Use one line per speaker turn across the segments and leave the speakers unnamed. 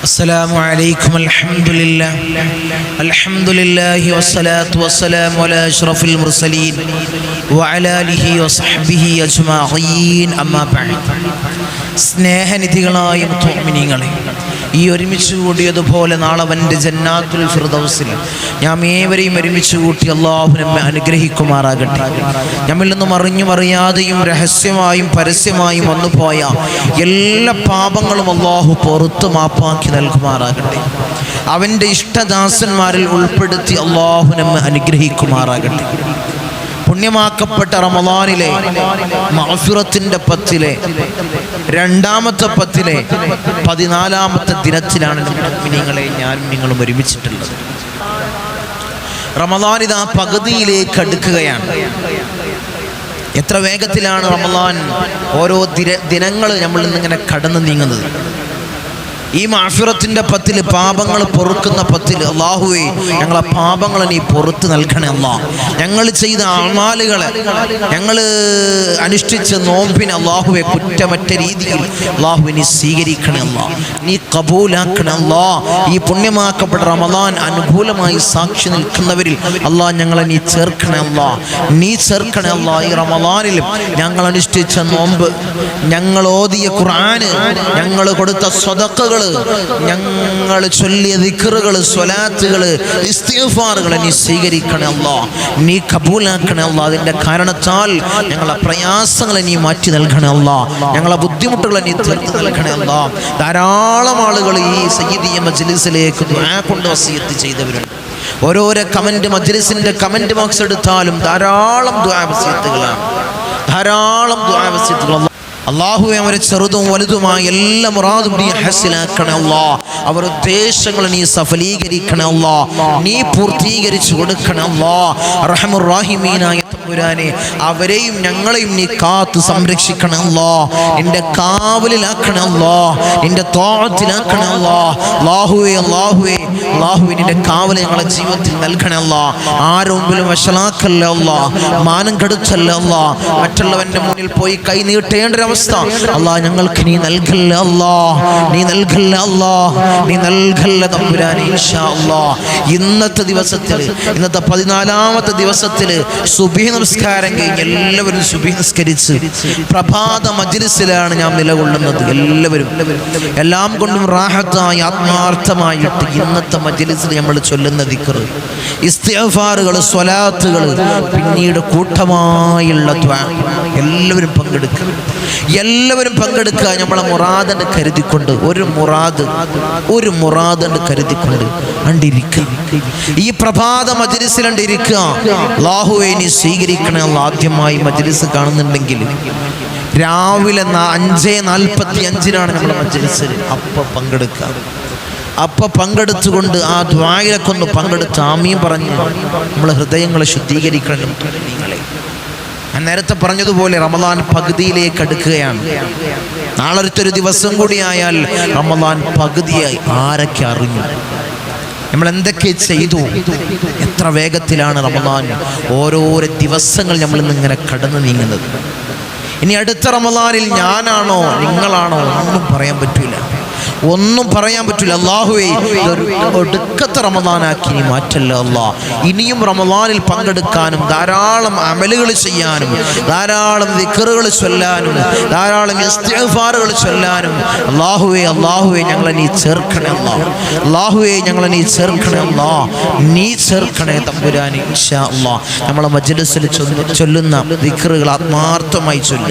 السلام عليكم الحمد لله والصلاة والسلام على أشرف المرسلين وعلى آله وصحبه أجمعين أما بعد. സ്നേഹനിധികളായ മുഅ്മിനീങ്ങളെ, ഈ ഒരുമിച്ച് കൂടിയതുപോലെ നാളെ അവൻ്റെ ജന്നാത്തുൽ ഫിർദൗസിൽ നാം ഏവരെയും ഒരുമിച്ച് കൂട്ടി അല്ലാഹു നമ്മെ അനുഗ്രഹിക്കുമാറാകട്ടെ. നമ്മിൽ നിന്നും അറിഞ്ഞും അറിയാതെയും രഹസ്യമായും പരസ്യമായും വന്നുപോയ എല്ലാ പാപങ്ങളും അല്ലാഹു പുറത്തു മാപ്പാക്കി നൽകുമാറാകട്ടെ. അവൻ്റെ ഇഷ്ടദാസന്മാരിൽ ഉൾപ്പെടുത്തി അല്ലാഹു നമ്മെ അനുഗ്രഹിക്കുമാറാകട്ടെ. പുണ്യമാക്കപ്പെട്ട റമളാനിലെ മഗ്ഫിറത്തിന്റെ പത്തിലെ രണ്ടാമത്തെ പത്തിലെ 14ാമത്തെ ദിനത്തിലാണ് മുഅ്മിനീങ്ങളെ ഞാനും നിങ്ങളും ഒരുമിച്ചിട്ടുള്ളത്. റമളാൻ ഇതാ പകുതിയിലേക്ക് അടുക്കുകയാണ്. എത്ര വേഗത്തിലാണ് റമളാൻ ഓരോ ദിനങ്ങൾ നമ്മൾ ഇന്നിങ്ങനെ കടന്നു നീങ്ങുന്നത്. ഈ മഗ്ഫിറത്തിന്റെ പത്തില്, പാപങ്ങൾ പൊറുക്കുന്ന പത്തില്, അല്ലാഹുവേ ഞങ്ങളെ പാപങ്ങളെ നീ പുറത്ത് നൽകണേ അല്ലാഹ്. ഞങ്ങൾ ചെയ്ത അമാലുകളെ, ഞങ്ങൾ അനുഷ്ഠിച്ച നോമ്പിനെ അല്ലാഹുവേ കുറ്റമറ്റ രീതിയിൽ അല്ലാഹുവേ നീ സ്വീകരിക്കണേ അല്ലാഹ്, നീ കബൂലാക്കണേ അല്ലാഹ്. ഈ പുണ്യമാക്കപ്പെട്ട റമളാൻ അനുകൂലമായി സാക്ഷി നിൽക്കുന്നവരിൽ അല്ലാഹ് ഞങ്ങളെ നീ ചേർക്കണേ അല്ലാഹ്, നീ ചേർക്കണേ അല്ലാഹ്. ഈ റമളാനിൽ ഞങ്ങൾ അനുഷ്ഠിച്ച നോമ്പ്, ഞങ്ങൾ ഓതിയ ഖുർആന്, ഞങ്ങൾ കൊടുത്ത സ്വതക്കകൾ, ഞങ്ങൾ ചൊല്ലിയ ദിക്റുകൾ, സ്വലാത്തുകൾ, ഇസ്തിഗ്ഫാറുകൾ നീ സ്വീകരിക്കണേ അല്ലാഹ്, നീ കബൂലാക്കണേ അല്ലാഹ്. അതിൻ്റെ കാരണത്താൽ ഞങ്ങളെ പ്രയാസങ്ങളെ നീ മാറ്റി നൽകണേ അല്ലാഹ്, ഞങ്ങളെ ബുദ്ധിമുട്ടുകളെ നീ തീർത്ത് നൽകണേ അല്ലാഹ്. ധാരാളം ആളുകൾ ഈ സയ്യിദിയ മജ്ലിസിലേക്ക് ദുആ കൊണ്ട് വസിയത്ത് ചെയ്തവരുണ്ട്. ഓരോരോ കമന്റ്, മജ്ലിസിന്റെ കമന്റ് ബോക്സ് എടുത്താലും ധാരാളം ദുആ വസിയത്തുകളാണ്, ധാരാളം ദുആ വസിയത്തുകൾ. അല്ലാഹുവേ അവരെ ചെറുതും വലുതുമായ എല്ലാ മുറാദും നീ ഹസിലാക്കണേ അല്ലാഹ്. അവർ ഉദ്ദേശങ്ങൾ നീ സഫലീകരിക്കണേ അല്ലാഹ്, നീ പൂർത്തീകരിച്ചു കൊടുക്കണേ അല്ലാഹ്. അർഹമുർ റഹീമീനായ തമ്പുരാനെ, അവരെയും ഞങ്ങളെയും നീ കാത്തു സംരക്ഷിക്കണേ അല്ലാഹ്, നിന്റെ കാവലിലാക്കണേ അല്ലാഹ്, നിന്റെ ത്വാഅത്തിലാക്കണേ അല്ലാഹ്. അല്ലാഹുവേ അല്ലാഹുവേ അല്ലാഹുവേ നിന്റെ കാവൽ ഞങ്ങളെ ജീവിതത്തിൽ നൽകണേ അല്ലാഹ്. ആരോങ്കിലും വശലാക്കല്ലേ അല്ലാഹ്, മാനം കെടുത്തല്ലേ അല്ലാഹ്, മറ്റുള്ളവന്റെ മുന്നിൽ പോയി കൈ നീട്ടേണ്ട അവസ്ഥ അല്ലാഹ് ഞങ്ങൾക്ക് നീ നൽകല്ലേ അല്ലാഹ്, നീ നൽകല്ലേ അല്ലാഹ്, നീ നൽകല്ലേ തമ്പുരാനെ. ഇൻഷാ അല്ലാഹ് ഇന്നത്തെ ദിവസത്തിൽ, ഇന്നത്തെ 14ാമത്തെ ദിവസത്തിൽ സുബ്ഹി നമസ്കാരം കഴിഞ്ഞ് എല്ലാവരും സുബ്ഹി നിസ്കരിച്ച് പ്രഭാത മജ്ലിസിലാണ് ഞാൻ നിലകൊള്ളുന്നത്. എല്ലാവരും എല്ലാം കൊണ്ടും റാഹത്തായി ആത്മാർത്ഥമായിട്ട് ഇന്നത്തെ മജ്ലിസിൽ നമ്മൾ ചൊല്ലുന്ന ദിക്ർ, ഇസ്തിഗ്ഫാറുകൾ, സ്വലാത്തുകൾ, പിന്നീട് കൂട്ടമായുള്ള ദുആ എല്ലാവരും പങ്കെടുക്കുക, എല്ലാവരും പങ്കെടുക്കുക. നമ്മളെ മുറാദ് കരുതിക്കൊണ്ട്, ഒരു മുറാദ് കരുതിക്കൊണ്ട് കണ്ടിരിക്കുക. ഈ പ്രഭാത മജ്ലിസിൽ കണ്ടിരിക്കുക. അല്ലാഹുവേ നീ സ്വീകരിക്കണേ അല്ലാഹ്. ആദ്യമായി മജ്ലിസ് കാണുന്നുണ്ടെങ്കിൽ രാവിലെ 5:45 നമ്മൾ മജ്ലിസ്, അപ്പം പങ്കെടുക്കുക. അപ്പം പങ്കെടുത്തുകൊണ്ട് ആ ദുആയിലൊക്കെ ഒന്ന് പങ്കെടുത്ത് ആമീൻ പറഞ്ഞ് നമ്മൾ ഹൃദയങ്ങളെ ശുദ്ധീകരിക്കണം. നിങ്ങളെ ഞാൻ നേരത്തെ പറഞ്ഞതുപോലെ റമളാൻ പകുതിയിലേക്ക് അടുക്കുകയാണ്. നാളൊരു ദിവസം കൂടിയായാൽ റമളാൻ പകുതിയായി. ആരൊക്കെ അറിഞ്ഞു, നമ്മൾ എന്തൊക്കെ ചെയ്തു, എത്ര വേഗത്തിലാണ് റമളാൻ ഓരോരോ ദിവസങ്ങൾ നമ്മൾ ഇന്നിങ്ങനെ കടന്നു നീങ്ങുന്നത്. ഇനി അടുത്ത റമളാനിൽ ഞാനാണോ നിങ്ങളാണോ ഒന്നും പറയാൻ പറ്റൂല, ഒന്നും പറയാൻ പറ്റില്ല. അല്ലാഹുവേ ഇതൊരു ഒടുക്കത്തെ റമളാനാക്കി നീ മാറ്റല്ല അല്ലാഹ്. ഇനിയും റമളാനിൽ പങ്കെടുക്കാനും ധാരാളം അമലുകൾ ചെയ്യാനും ധാരാളം ദിക്റുകൾ ചൊല്ലാനും ധാരാളം ഇസ്തിഗ്ഫാറുകൾ ചൊല്ലാനും അല്ലാഹുവേ ഞങ്ങളെ നീ ചേർക്കണേ അല്ലാഹ്. അല്ലാഹുവേ ഞങ്ങളെ നീ ചേർക്കണേ അല്ലാഹ്, നീ ചേർക്കണേ തമ്പുരാനെ. ഇൻഷാ അല്ലാഹ് നമ്മളെ മജ്ലിസിൽ ചൊല്ലുന്ന ദിക്റുകൾ ആത്മാർത്ഥമായി ചൊല്ലുക,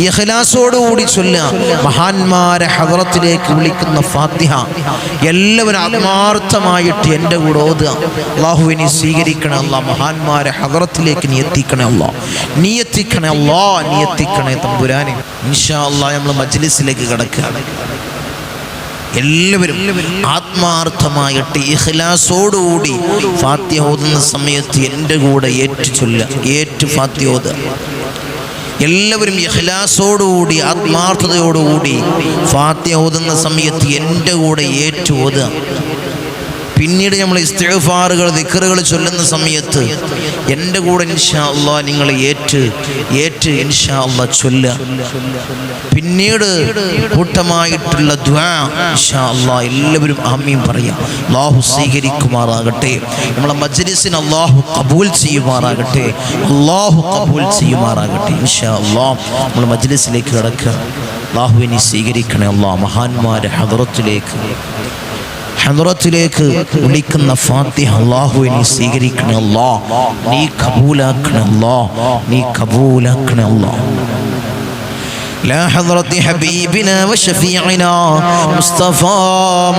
ഇഖ്ലാസോടുകൂടി ചൊല്ലുക. മഹാന്മാരെ ഹദ്റത്തിലേക്ക് വിളിക്കുന്ന ഫാത്തിഹ എല്ലാവരും ആത്മാർത്ഥമായിട്ട് എൻ്റെ കൂടെ ഓതുക. അല്ലാഹുവേ നീ സ്വീകരിക്കണേ അല്ലാഹ്, മഹാന്മാരെ ഹദ്റത്തിലേക്ക് നീ എത്തിക്കണേ അല്ലാഹ്, നീ എത്തിക്കണേ അല്ലാഹ്, നീ എത്തിക്കണേ തമ്പുരാനെ. ഇൻഷാ അല്ലാഹ് നമ്മൾ മജ്ലിസിലേക്ക് കടക്കുക. എല്ലാവരും ആത്മാർത്ഥമായിട്ട് ഇഖ്ലാസോടുകൂടി ഫാത്തിഹ ഓതുന്ന സമയത്ത് എൻ്റെ കൂടെ ഏറ്റു ഫാത്തിഹ ഓതുക. എല്ലാവരും ഇഖ്ലാസോടുകൂടി ആത്മാർത്ഥതയോടുകൂടി ഫാത്തിഹ ഓതുന്ന സമയത്ത് എൻ്റെ കൂടെ ഏറ്റു ഓതുക. പിന്നീട് നമ്മൾ ഇസ്തിഗ്ഫാറുകൾ ദിക്റുകൾ ചൊല്ലുന്ന സമയത്ത് എൻ്റെ കൂടെ ഇൻഷാ അല്ലാഹ് നിങ്ങൾ ഏറ്റ് ഇൻഷാ അല്ലാഹ് ചൊല്ലുക. പിന്നീട് കൂട്ടമായിട്ടുള്ള ദുആ ഇൻഷാ അല്ലാഹ് എല്ലാവരും ആമീൻ പറയാം. അല്ലാഹു സ്വീകരിക്കുമാറാകട്ടെ. നമ്മളെ മജ്ലിസിനെ അല്ലാഹു ഖബൂൽ ചെയ്യുമാറാകട്ടെ. അല്ലാഹു ഖബൂൽ ചെയ്യുമാറാകട്ടെ. ഇൻഷാ അല്ലാഹ് നമ്മൾ മജ്ലിസിലേക്ക് കടക്കുക. അല്ലാഹുവിനെ സ്വീകരിക്കണേ അല്ലാഹ്. മഹാന്മാരുടെ ഹദ്റത്തിലേക്ക് വിളിക്കുന്ന ഫാത്തിഹ അല്ലാഹുവിനെ സ്വീകരിക്കണേ അല്ലാഹ്. നീ ഖബൂലാക്കണേ അല്ലാഹ്. لا حضرة حبيبنا وشفيعنا مصطفى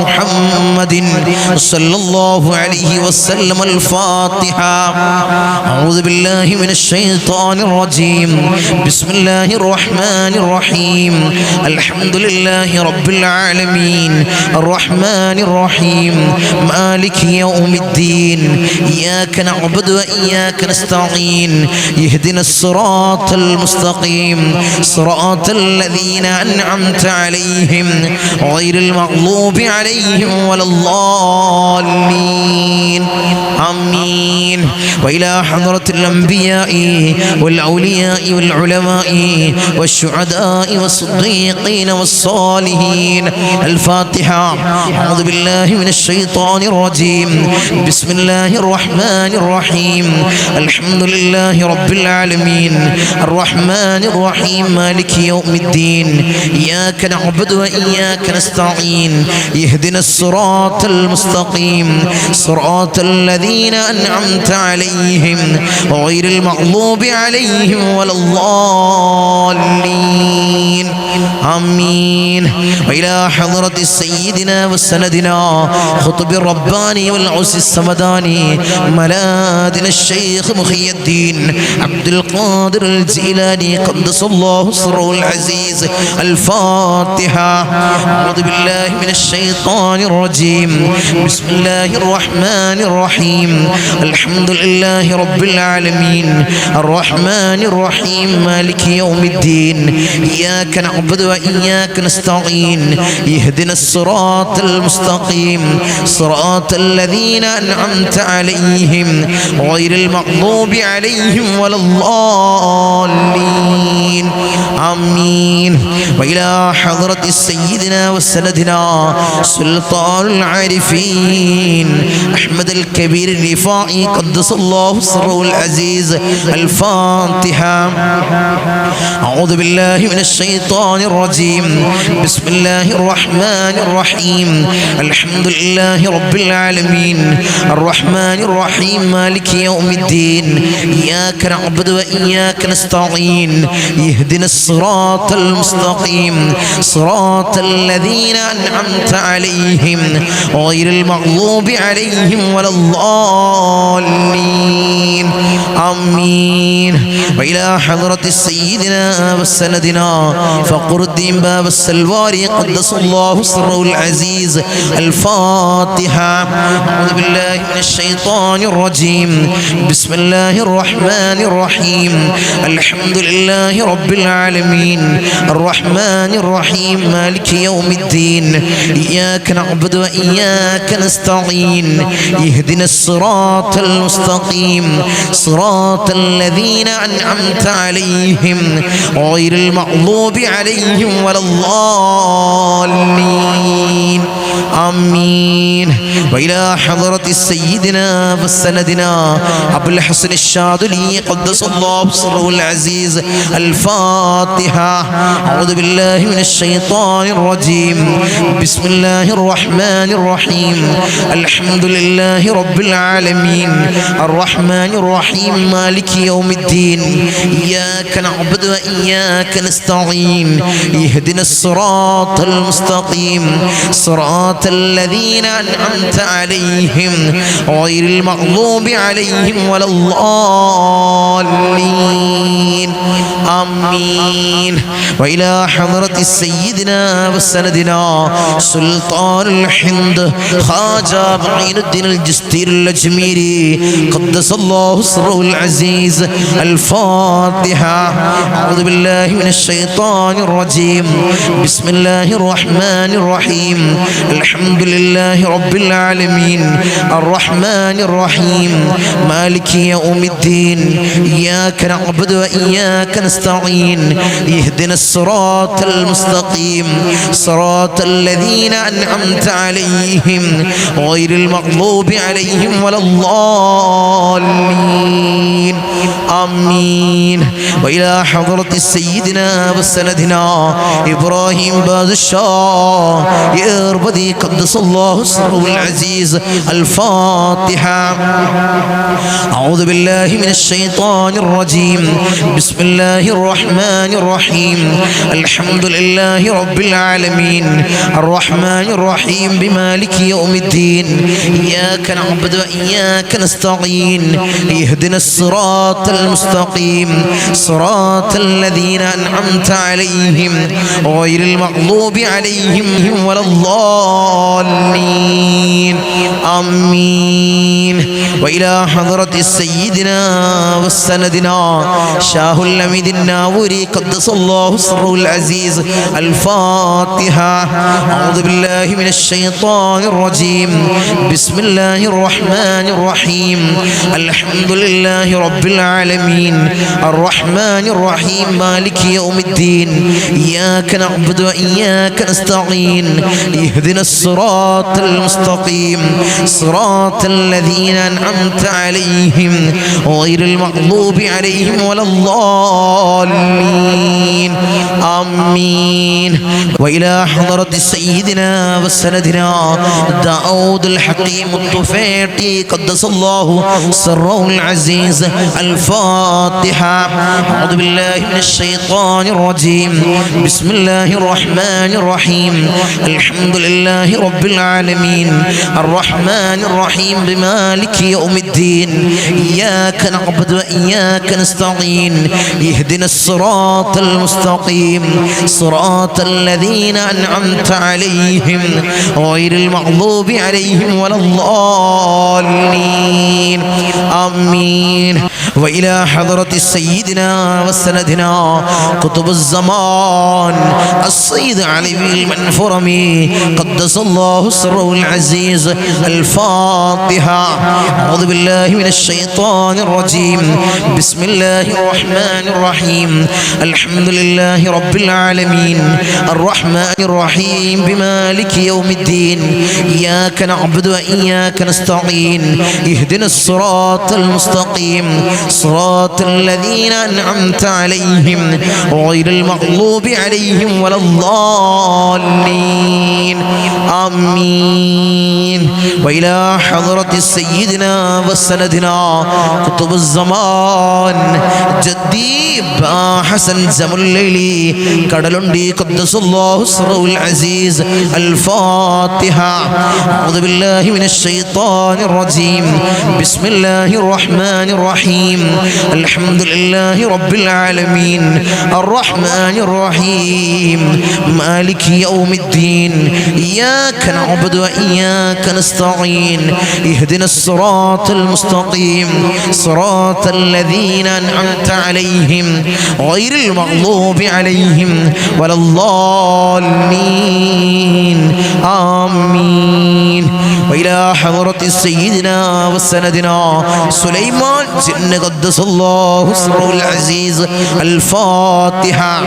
محمد صلى الله عليه وسلم. الفاتحة. أعوذ بالله من الشيطان الرجيم. بسم الله الرحمن الرحيم. الحمد لله رب العالمين الرحمن الرحيم مالك يوم الدين إياك نعبد وإياك نستعين اهدنا الصراط المستقيم صراط الذين أنعمت عليهم غير المغضوب عليهم ولا الضالين. آمين. وإلى حضرة الأنبياء والأولياء والعلماء والشهداء والصديقين والصالحين. الفاتحة. أعوذ بالله من الشيطان الرجيم. بسم الله الرحمن الرحيم. الحمد لله رب العالمين الرحمن الرحيم مالك يوم الدين إياك نعبد وإياك نستعين اهدنا الصراط المستقيم صراط الذين أنعمت عليهم غير المغضوب عليهم ولا الضالين. آمين. وإلى حضرة سيدنا وسندنا خطب الرباني والعز السمداني ملاذنا الشيخ محي الدين عبد القادر الجيلاني قدس الله سره العزيز. الفاتحة. أعوذ بالله من الشيطان الرجيم. بسم الله الرحمن الرحيم. الحمد لله رب العالمين الرحمن الرحيم مالك يوم الدين إياك نعبد وإياك نستعين اهدنا الصراط المستقيم صراط الذين أنعمت عليهم غير المغضوب عليهم ولا الضالين. آمين. وإلى حضرة سيدنا وسندنا سلطان العارفين أحمد الكبير الرفاعي قدس الله سره العزيز. الفاتحة. أعوذ بالله من الشيطان الرجيم. بسم الله الرحمن الرحيم. الحمد لله رب العالمين الرحمن الرحيم مالك يوم الدين إياك نعبد وإياك نستعين اهدنا الصراط المستقيم صراط الذين أنعمت عليهم غير المغضوب عليهم ولا الضالين. آمين. وإلى حضرة سيدنا وسندنا فقر الدين باب السلواري قدس الله سره العزيز. الفاتحة. أعوذ بالله من الشيطان الرجيم. بسم الله الرحمن الرحيم. الحمد لله رب العالمين الرحمن الرحيم مالك يوم الدين إياك نعبد وإياك نستعين اهدنا الصراط المستقيم صراط الذين أنعمت عليهم غير المغضوب عليهم ولا الضالين. آمين. وإلى حضرة سيدنا وسندنا أبو الحسن الشاذلي قدس الله سره العزيز. الفاتحة. أعوذ بالله من الشيطان الرجيم. بسم الله الرحمن الرحيم. الحمد لله رب العالمين الرحمن الرحيم مالك يوم الدين إياك نعبد وإياك نستعين اهدنا الصراط المستقيم صراط الذين أنعمت عليهم غير المغضوب عليهم ولا الضالين. آمين. وإلى حضرة سيدنا وسندنا سلطان الهند خواجة معين الدين الجستير الأجميري قدس الله سره العزيز. الفاتحة. أعوذ بالله من الشيطان الرجيم. بسم الله الرحمن الرحيم. الحمد لله رب العالمين الرحمن الرحيم مالك يوم الدين إياك نعبد وإياك نستعين اهدنا الصراط المستقيم صراط الذين أنعمت عليهم غير المغضوب عليهم ولا الضالين. آمين. وإلى حضرة سيدنا وسندنا إبراهيم بادشاه يربدي قدس الله سره العزيز. الفاتحة. أعوذ بالله من الشيطان الرجيم. بسم الله الرحمن الرحيم. الحمد لله رب العالمين الرحمن الرحيم بمالك يوم الدين إياك نعبد وإياك نستعين اهدنا الصراط المستقيم صراط الذين أنعمت عليهم غير المغضوب عليهم ولا الضالين. آمين. وإلى حضرة سيدنا وسندنا شاه الأميد الناوري قدس الله سره العزيز. الفاتحة. أعوذ بالله من الشيطان الرجيم. بسم الله الرحمن الرحيم. الحمد لله رب العالمين الرحمن الرحيم مالك يوم الدين إياك نعبد وإياك نستعين اهدنا الصراط المستقيم صراط الذين أنعمت عليهم غير المغضوب عليهم ولا الضالين. آمين. وإلى حضرة سيدنا وسندنا داود الحكيم الطفيلي قدس الله سره العزيز. الفاتحة. أعوذ بالله من الشيطان الرجيم. بسم الله الرحمن الرحيم. الحمد لله رب العالمين الرحمن الرحيم بمالك يوم الدين إياك نعبد وإياك نستعين اهدنا الصراط المستقيم صراط الذين أنعمت عليهم غير المغضوب عليهم ولا الضالين. آمين. وإلى حضرة سيدنا وسندنا قطب الزمان السيد علي المنفرمي قدس الله سره العزيز. الفاتحة. أعوذ بالله من الشيطان الرجيم. بسم الله الرحمن الرحيم. الحمد لله رب العالمين الرحمن الرحيم بمالك يوم الدين إياك نعبد وإياك نستعين اهدنا الصراط المستقيم صراط الذين أنعمت عليهم غير المغضوب عليهم ولا الضالين. آمين. وإلى حضرة سيدنا وسندنا قطب الزمان جدي حسن زمليلي كدلندي قدس الله سره العزيز. الفاتحة. أعوذ بالله من الشيطان الرجيم. بسم الله الرحمن الرحيم. الحمد لله رب العالمين الرحمن الرحيم مالك يوم الدين إياك نعبد وإياك نستعين اهدنا الصراط المستقيم صراط الذين أنعمت عليهم غير المغضوب عليهم ولا الضالين. آمين. وإلى حضرة سيدنا وسندنا سليمان جن قدس الله سره العزيز. الفاتحة.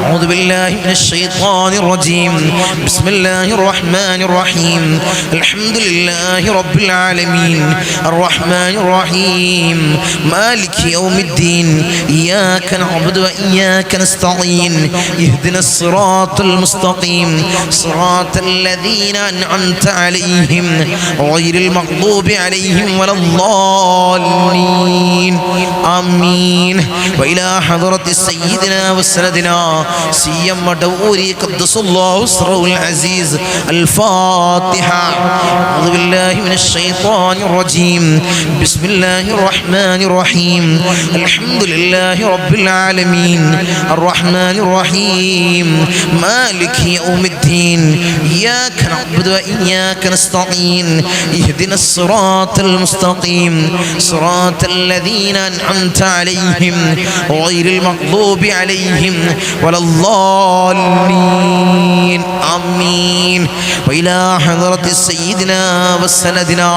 أعوذ بالله من الشيطان الرجيم. بسم الله الرحمن الرحيم. الحمد لله رب العالمين الرحمن الرحيم مالك يوم الدين إياك نعبد وإياك نستعين اهدنا الصراط المستقيم صراط الذين أنعمت عليهم عليهم غير المغضوب عليهم ولا الضالين آمين. وإلى حضرة سيدنا وسندنا سيما مدوري قدس الله سره العزيز الفاتحة. أعوذ بالله من الشيطان الرجيم. بسم الله الرحمن الرحيم. الحمد لله رب العالمين الرحمن الرحيم مالك يوم الدين إياك نعبد وإياك نستعين اهدنا الصراط المستقيم صراط الذين أنعمت عليهم غير المغضوب عليهم ولا الضالين آمين. وإلى حضرة سيدنا وسندنا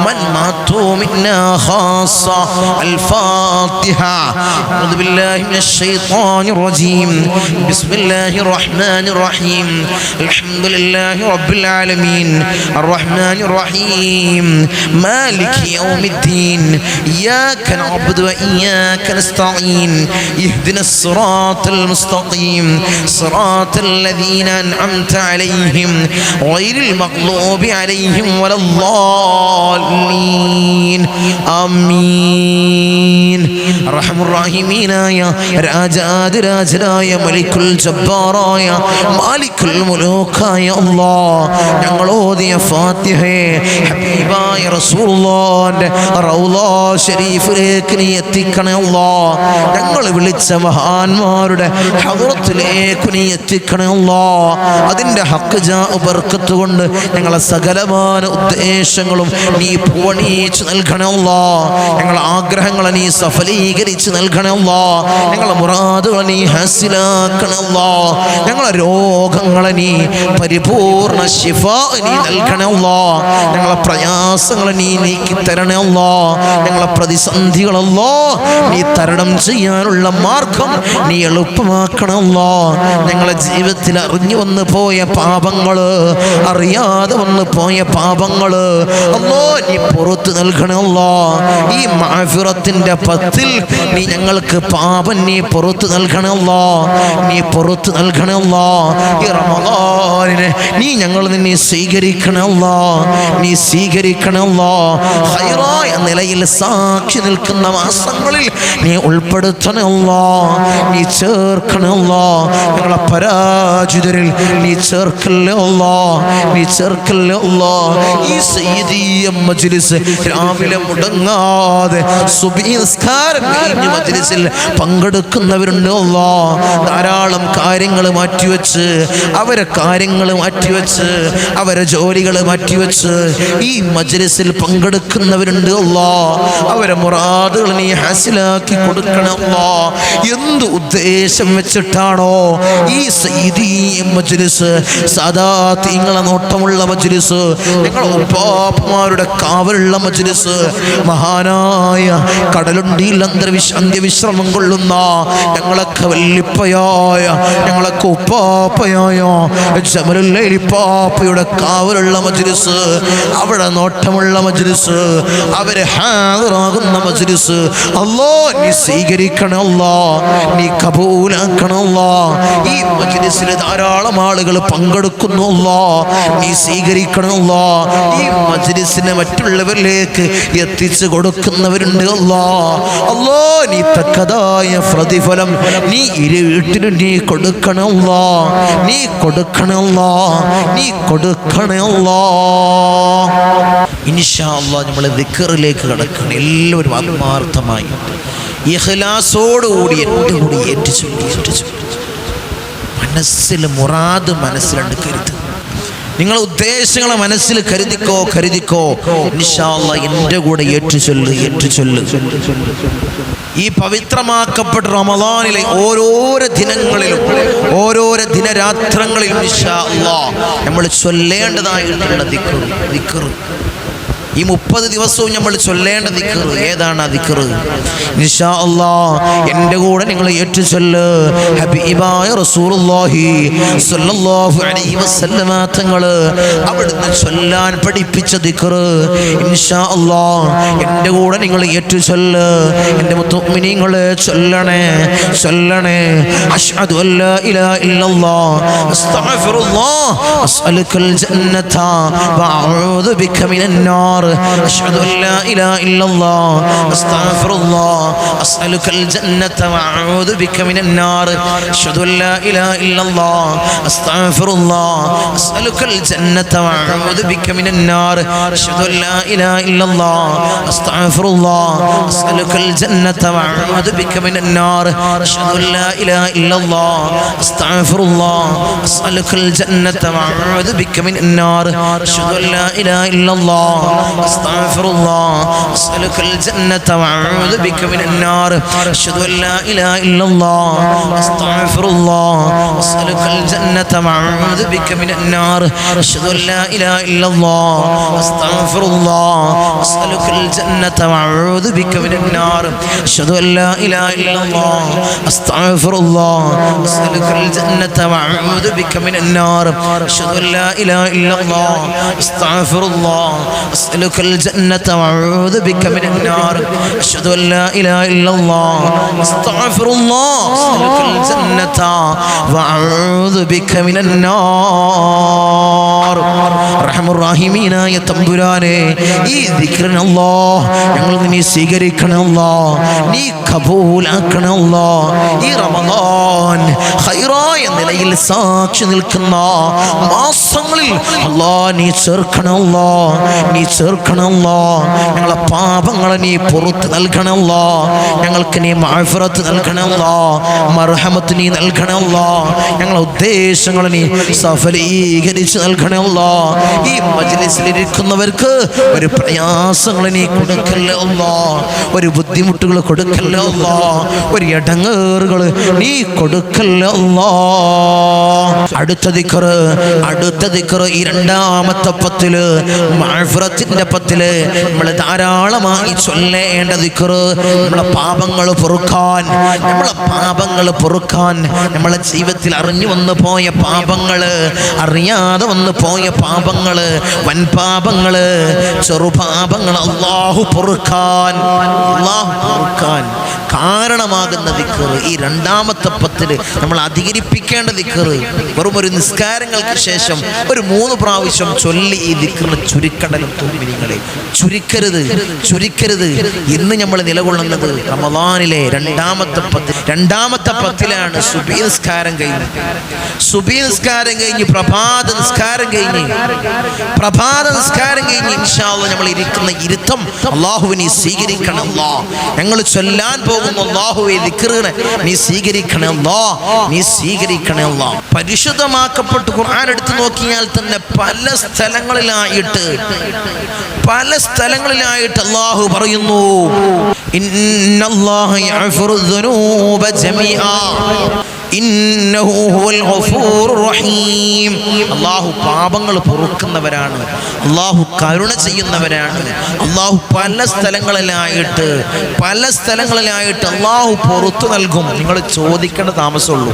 من ماتوا منا خاصة الفاتحة. أعوذ بالله من الشيطان الرجيم. بسم الله الرحمن الرحيم. الحمد لله رب العالمين الرحمن الرحيم مالك يوم الدين إياك نعبد وإياك نستعين اهدنا الصراط المستقيم صراط الذين أنعمت عليهم غير المغضوب عليهم ولا الضالين آمين. أرحم الراحمين يا രാജാദ് രാജനായ മലിക്കുൽ ജബ്ബാറായ മാലിക്കുൽ മുലൂക്കായ അല്ലാഹ് ഞങ്ങൾ ഓതിയ ഫാത്തിഹയെ ഹബീബായ റസൂലുള്ളാഹിന്റെ റൗള ശരീഫിലേക്ക് നീ എത്തിക്കണേ അല്ലാഹ്. ഞങ്ങൾ വിളിച്ച മഹാന്മാരുടെ ഹദ്റത്തിലേക്ക് നീ എത്തിക്കണേ അല്ലാഹ്. അതിൻ്റെ ഹഖ് ജാ ബർക്കത്ത് കൊണ്ട് ഞങ്ങളെ സകലമായ ഉദ്ദേശങ്ങളും നീ പൂവണിയിച്ച് നൽകണേ അല്ലാഹ്. ഞങ്ങളെ ആഗ്രഹങ്ങളെ നീ സഫലീകരിച്ച് നൽകണേ അല്ലാഹ്. ഞങ്ങളെ മുറാദുകളെ നീ ഹാസിലാക്കണേ അല്ലാഹ്. ഞങ്ങളെ രോഗങ്ങളെ നീ പരിപൂർണ ശിഫാ നീ നൽകണേ അല്ലാഹ്. ഞങ്ങളെ പ്രയാസങ്ങളെ നീ നീക്കി തരണേ അല്ലാഹ്. ഞങ്ങളെ പ്രതിസന്ധികളല്ലോ നീ തരണം ചെയ്യാനുള്ള മാർഗം നീ എളുപ്പമാക്കണേ അല്ലാഹ്. ഞങ്ങളെ ജീവിതത്തിൽ അറിഞ്ഞു വന്നു പോയ പാപങ്ങള്, അറിയാതെ വന്നു പോയ പാപങ്ങള് അല്ലാഹ് നീ പുറത്തു നൽകണേ അല്ലാഹ്. ഈ മഅഫിറത്തിന്റെ പത്തിൽ നീ ഞങ്ങൾക്ക് പാപം നീ പുറത്തു നൽകണേ അല്ലാഹ്. നീ പുറത്തു നൽകണേ അല്ലാഹ്. ഈ റമളാനിനെ നീ ഞങ്ങൾ നിന്നെ സ്വീകരിക്കണേ അല്ലാഹ്. നീ സ്വീകരിക്കണേ അല്ലാഹ്. ഖൈറായ നിലയിൽ സാക്ഷി നിൽക്കുന്ന മാസങ്ങളിൽ നീ ഉൾപ്പെടുത്തണേ അല്ലാഹ്. നീ ചേർക്കണേ അല്ലാഹ്. ഞങ്ങളെ പരാജിതരിൽ നീ ചേർക്കല്ലേ അല്ലാഹ്. നീ ചേർക്കല്ലേ അല്ലാഹ്. ഈ സയ്യിദിയ മജ്ലിസ് രാവിലെ മുടങ്ങാതെ സുബ്ഹി നിസ്കാരം കഴിഞ്ഞ് മജ്ലിസിൽ പങ്കെടുക്കുന്നവരുണ്ട് അല്ലാഹ്. ധാരാളം കാര്യങ്ങൾ മാറ്റിവെച്ച്, അവരെ കാര്യങ്ങൾ മാറ്റിവെച്ച്, അവരെ ജോലികൾ മാറ്റിവെച്ച് ഈ മജ്ലിസിൽ പങ്കെടുക്കുന്നവരുണ്ട് അല്ലാഹ്. അവരെ മുറാദുകൾ നീ ഹാസിലാക്കി കൊടുക്കണം അല്ലാഹ്. എന്ത് ഉദ്ദേശം വെച്ചിട്ടാണോ ഈ സയ്യിദിയ മജ്ലിസ്, സാദാത്യങ്ങളെ നോട്ടമുള്ള മജ്ലിസ്, ഞങ്ങളെ ഉപ്പാപ്പമാരുടെ കാവലുള്ള മജ്ലിസ്, മഹാനായ കടലുണ്ടിയിൽ അന്ത്യവിശ്രമം കൊള്ളുന്ന ഞങ്ങളൊക്കെ വല്ലിപ്പയായ ഞങ്ങളൊക്കെ ഉപ്പാപ്പയായ ജമലുല്ലൈലിപ്പാപ്പയുടെ കാവലുള്ള മജ്ലിസ്, അവിടെ നോട്ടമുള്ള മജ്ലിസ്, അവരെ ഹാദിറാകുന്ന മജ്ലിസ് അല്ലാഹ് നീ സ്വീകരിക്കണം അല്ലാഹ്. നീ കബൂലാക്കണം അല്ലാഹ്. ഈ മജ്ലിസിൽ ധാരാളം ആളുകൾ പങ്കെടുക്കുന്നു അല്ലാഹ്. നീ സ്വീകരിക്കണം അല്ലാഹ്. ഈ മജ്ലിസിനെ മറ്റുള്ളവരിലേക്ക് എത്തിച്ചു കൊടുക്കുന്നവരുണ്ട് അല്ലാഹ്. അല്ലാഹ് നീ തക്കതായ പ്രതിഫലം നീ ഇരു വീട്ടിലും നീ കൊടുക്കണം അല്ലാഹ്. നീ കൊടുക്കണം അല്ലാഹ്. നീ കൊടുക്കണം അല്ലാഹ്. ഇൻഷാ അല്ലാഹ് നമ്മൾ ദിക്റിലേക്ക് കടക്കണം. എല്ലാവരും ആത്മാർത്ഥമായി ഇഖ്ലാസോടുകൂടി എൻ്റെ കൂടി ഏറ്റുചൊല്ലി മനസ്സിൽ മുറാദ് മനസ്സിലുണ്ട് കരുത്. നിങ്ങൾ ഉദ്ദേശങ്ങളെ മനസ്സിൽ കരുതിക്കോ. ഇൻഷാ അല്ലാഹ് എൻ്റെ കൂടെ ഏറ്റുചൊല്ല്. ഈ പവിത്രമാക്കപ്പെട്ട റമളാനിലെ ഓരോരോ ദിനങ്ങളിലും ഓരോരോ ദിനരാത്രങ്ങളിലും ഇൻഷാ അല്ലാഹ് നമ്മൾ ചൊല്ലേണ്ടതായിട്ടുള്ള ദിക്ർ ഈ 30 ദിവസവും നമ്മൾ ചൊല്ലേണ്ട ദിക്ർ ഏതാണ്? ആ ദിക്ർ ഇൻഷാ അല്ലാഹ് എൻ്റെ കൂടെ നിങ്ങൾ ഏറ്റു ചൊല്ല്. ഹബീബായ റസൂലുള്ളാഹി സ്വല്ലല്ലാഹു അലൈഹി വസല്ലമ തങ്ങൾ അവിടുന്ന് ചൊല്ലാൻ പഠിപ്പിച്ച ദിക്ർ ഇൻഷാ അല്ലാഹ് എൻ്റെ കൂടെ നിങ്ങൾ ഏറ്റു ചൊല്ല്. എൻ്റെ മുഅ്മിനീങ്ങളെ ചൊല്ലണേ ചൊല്ലണേ. അശ്ഹദു അല്ലാ ഇലാഹ ഇല്ലല്ലാഹ് അസ്തഗ്ഫിറുല്ലാഹ് അസ്അലുക്കൽ ജന്നത വഅഊദു ബിക മിനൻ നാർ. أشهد أن لا إله إلا الله أستغفر الله أسألك الجنة وأعوذ بك من النار. أشهد أن لا إله إلا الله أستغفر الله أسألك الجنة وأعوذ بك من النار. أشهد أن لا إله إلا الله أستغفر الله أسألك الجنة وأعوذ بك من النار. أشهد أن لا إله إلا الله أستغفر الله أسألك الجنة وأعوذ بك من النار. أشهد أن لا إله إلا الله أستغفر الله أسألك الجنة وأعوذ بك من النار. أشهد أن لا إله إلا الله أستغفر الله أسألك الجنة وأعوذ بك من النار. أشهد أن لا إله إلا الله أستغفر الله أسألك الجنة وأعوذ بك من النار. أشهد أن لا إله إلا الله أستغفر الله أسألك الجنة وأعوذ بك من النار. أشهد أن لا إله إلا الله أستغفر الله أسألك الجنة وأعوذ بك من النار. أشهد أن لا إله إلا الله أستغفر الله أسألك الجنة وأعوذ بك من النار. റഹ്മാൻ റഹീമീനായ തമ്പുരാനെ ഈ ദിക്റിനെ അല്ലാഹ് ഞങ്ങൾ നീ സ്വീകരിക്കണേ അല്ലാഹ്, നീ കബൂലാക്കണേ അല്ലാഹ്. ഈ റമദാൻ ഖൈറായ നിലയിൽ സാക്ഷി നിൽക്കുന്ന മാസങ്ങളിൽ അല്ലാഹ് നീ ചേർക്കണേ അല്ലാഹ്, നീ ചേർക്കണേ അല്ലാഹ്. ഞങ്ങളെ പാപങ്ങളെ നീ പുറത്ത് നൽകണേ അല്ലാഹ്, ഞങ്ങൾക്ക് നീ മഅഫിറത്ത് നൽകണേ അല്ലാഹ്, മർഹമത്ത് നീ നൽകണേ അല്ലാഹ്. ഞങ്ങളെ ഉദ്ദേശങ്ങൾ നീ സഫലീകരിച്ച് നൽകണേ അല്ലാഹ്. ഈ മജ്ലിസിൽ ഇരിക്കുന്നവർക്ക് ഒരു പ്രയാസങ്ങൾ നീ കൊടുക്കല്ലേ അല്ലാഹ്, ഒരു ബുദ്ധിമുട്ടുകൾ കൊടുക്കല്ലേ അല്ലാഹ്, ഒരു ഇടങ്ങേറുകൾ നീ കൊടുക്കല്ലേ അല്ലാഹ്. അടുത്ത ദിക്ർ ഈ രണ്ടാമത്തെ പത്തില് മഅഫിറത്തിന്റെ പത്തില് നമ്മൾ ധാരാളമായി ചൊല്ലേണ്ട ദിക്ർ നമ്മളെ പാപങ്ങൾ പൊറുക്കാൻ, നമ്മളെ ജീവിതത്തിൽ അറിഞ്ഞു വന്നു പോയ പാപങ്ങള്, അറിയാതെ വന്നു പോയ പാപങ്ങള്, വൻപാപങ്ങള്, ചെറുപാപങ്ങൾ അല്ലാഹു പൊറുക്കാൻ കാരണമാകുന്ന ദിക്ർ ഈ രണ്ടാമത്തെ പത്തില് നമ്മൾ അധികരിപ്പിക്കേണ്ട ദിക്ർ. വെറും ഒരു നിസ്കാരങ്ങൾക്ക് ശേഷം ഒരു 3 പ്രാവശ്യം ചൊല്ലി ഈ ദിക്റിന് ചുരുക്കണ്ടലും തോന്നിങ്ങളെ ചുരുക്കരുത്. ഇന്ന് നമ്മൾ നിലകൊള്ളുന്നത് റമദാനിലെ രണ്ടാമത്തെ പത്തിലാണ്. സുബഹി നിസ്കാരം കഴിഞ്ഞ് പ്രഭാത നിസ്കാരം കഴിഞ്ഞ് ഇൻഷാ അല്ലാഹ് നമ്മൾ ഇരിക്കുന്ന ഇരുത്തം അല്ലാഹുവിനെ സ്വീകരിക്കണം അല്ലാഹ്. ഞങ്ങൾ ചൊല്ലാൻ പോകുന്ന അല്ലാഹുവേ ദിക്റിനെ നീ സ്വീകരിക്കണേ അല്ലാഹ്, നീ സ്വീകരിക്കണേ അല്ലാഹ്. പരിശുദ്ധമാക്കപ്പെട്ട് ഖുർആൻ എടുത്തു നോക്കിയാൽ തന്നെ പല സ്ഥലങ്ങളിലായിട്ട് അല്ലാഹു പറയുന്നു, ഇന്നല്ലാഹ യഗ്ഫിറു ദുനൂബ ജമീആ ഇന്നഹു ഹുവൽ ഗഫൂറുർ റഹീം. അല്ലാഹു പാപങ്ങൾ പൊറുക്കുന്നവരാണ്, അല്ലാഹു കരുണ ചെയ്യുന്നവരാണ്. അല്ലാഹു പല സ്ഥലങ്ങളിലായിട്ട് അല്ലാഹു പുറത്തു നൽകും. നിങ്ങൾ ചോദിക്കേണ്ട താമസമുള്ളൂ,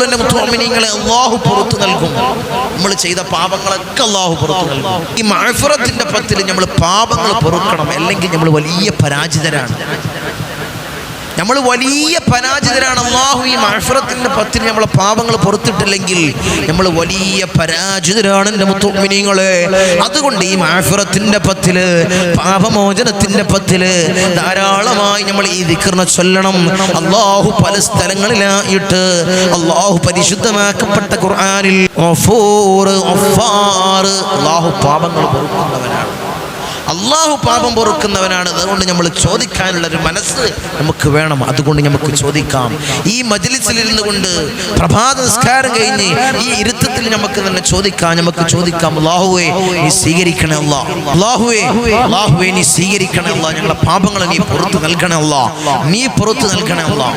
എൻ്റെ മുഅ്മിനീങ്ങളെ. അല്ലാഹു പുറത്തു നൽകും. നമ്മൾ ചെയ്ത പാപങ്ങളൊക്കെ അല്ലാഹു പുറത്തു നൽകും. ഈ മഅഫിറത്തിന്റെ പത്തിൽ നമ്മൾ പാപങ്ങൾ പൊറുക്കണം, അല്ലെങ്കിൽ നമ്മൾ വലിയ പരാജിതരാണ്. അല്ലാഹു ഈ മഅഫിറത്തിന്റെ പത്തിൽ നമ്മളെ പാപങ്ങൾ പുറത്തിട്ടില്ലെങ്കിൽ നമ്മൾ വലിയ പരാജിതരാണ് എൻ്റെ മുഅ്മിനീങ്ങളെ. അതുകൊണ്ട് ഈ മഅഫിറത്തിന്റെ പത്തില്, പാപമോചനത്തിന്റെ പത്തില് ധാരാളമായി നമ്മൾ ഈ ദിക്റിനെ ചൊല്ലണം. അല്ലാഹു പല സ്ഥലങ്ങളിലായിട്ട് അല്ലാഹു പരിശുദ്ധമാക്കപ്പെട്ട ഖുർആനിൽ ഗഫൂർ, ഗഫാർ, അല്ലാഹു പാപങ്ങൾ പൊറുക്കുന്നവനാണ്, അല്ലാഹു പാപം പൊറുക്കുന്നവനാണ്. അതുകൊണ്ട് നമ്മൾ ചോദിക്കാനുള്ള ഒരു മനസ്സ് നമുക്ക് വേണം. അതുകൊണ്ട് നമുക്ക് ചോദിക്കാം. ഈ മജ്ലിസിൽ ഇരുന്നു കൊണ്ട് പ്രഭാത നിസ്കാരം കഴിഞ്ഞ് ഈ ഇരുത്തത്തിൽ നമുക്ക് തന്നെ ചോദിക്കാം. അല്ലാഹുവേ നീ സ്വീകരിക്കണേ അല്ലാഹ്, അല്ലാഹുവേ നീ സ്വീകരിക്കണേ അല്ലാഹ്. ഞങ്ങളുടെ പാപങ്ങളെ നീ പുറത്തു നൽകണേ അല്ലാഹ്, നീ പുറത്തു നൽകണേ അല്ലാഹ്.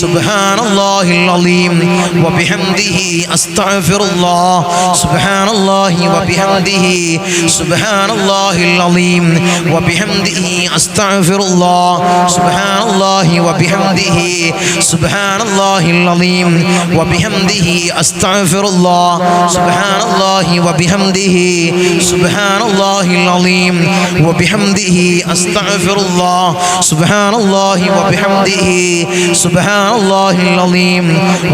സുബ്ഹാനല്ലാഹിൽ അലീം വബിഹംദിഹി അസ്തഗ്ഫിറുല്ലാഹ് സുബ്ഹാനല്ലാഹി വബിഹംദിഹി സുബ്ഹാനല്ലാഹിൽ അലീം വബിഹംദിഹി അസ്തഗ്ഫിറുല്ലാഹ് സുബ്ഹാനല്ലാഹി വബിഹംദിഹി സുബ്ഹാനല്ലാഹിൽ അലീം വബിഹംദിഹി അസ്തഗ്ഫിറുല്ലാഹ് സുബ്ഹാനല്ലാഹി വബിഹംദിഹി സുബ്ഹാനല്ലാഹിൽ അലീം വബിഹംദിഹി അസ്തഗ്ഫിറുല്ലാഹ് സുബ്ഹാനല്ലാഹി വബിഹംദിഹി സുബ്ഹാനല്ലാഹിൽ അലീം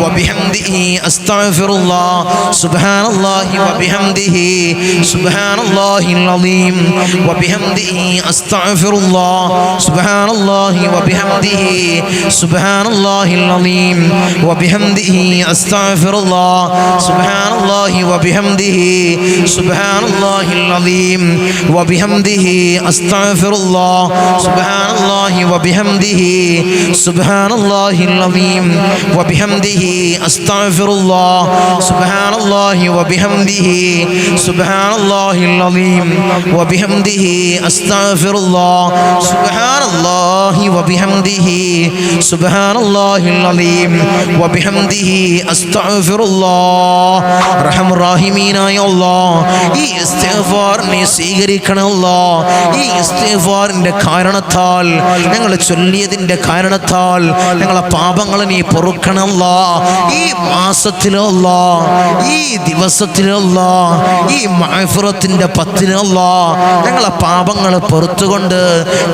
വബിഹംദിഹി അസ്തഗ്ഫിറുല്ലാഹ് സുബ്ഹാനല്ലാഹി വബിഹംദിഹി സുബ്ഹാനല്ലാഹിൽ അലീം വബിഹംദിഹി അസ്തഗ്ഫിറുല്ലാഹ് സുബ്ഹാനല്ലാഹി വബിഹംദിഹി സുബ്ഹാനല്ലാഹിൽ അലീം വബിഹംദിഹി അസ്തഗ്ഫിറുല്ലാഹ് സുബ്ഹാനല്ലാഹി വബിഹംദിഹി സുബ്ഹാനല്ലാഹിൽ അലീം വബിഹംദിഹി അസ്തഗ്ഫിറുല്ലാഹ് സുബ്ഹാനല്ലാഹി വബിഹംദിഹി സുബ്ഹാനല്ലാഹിൽ അലീം വബിഹംദിഹി അസ്തഗ്ഫിറുല്ലാഹ് സുബ്ഹാനല്ലാഹി വബിഹംദിഹി സുബ്ഹാനല്ലാഹിൽ അലീം വബിഹംദിഹി അസ്തഗ്ഫിറുല്ലാഹ് സുബ്ഹാനല്ലാഹി വബിഹംദിഹി സുബ്ഹാനല്ലാഹിൽ അലീം വബിഹംദിഹി അസ്തഗ്ഫിറുല്ലാഹ്. റഹ്മാൻ റഹീമീനായ അല്ലാഹ്, ഈ ഇസ്തിഗ്ഫാർ നീ സ്വീകരിക്കണം അല്ലാഹ്. ഈ ഇസ്തിഗ്ഫാറിന്റെ കാരണത്താൽ, ഞങ്ങൾ ചൊല്ലിയതിന്റെ കാരണത്താൽ ഞങ്ങളെ പാപങ്ങൾ നീ പൊറുക്കണം അല്ലാഹ്. ഈ മാസത്തിലല്ലാഹ്, ഈ ദിവസത്തിലല്ലാഹ്, ഈ മഗ്ഫിറത്തിന്റെ 10-ലല്ലാഹ് ഞങ്ങളെ പാപങ്ങൾ പൊറുത്തുകൊണ്ട്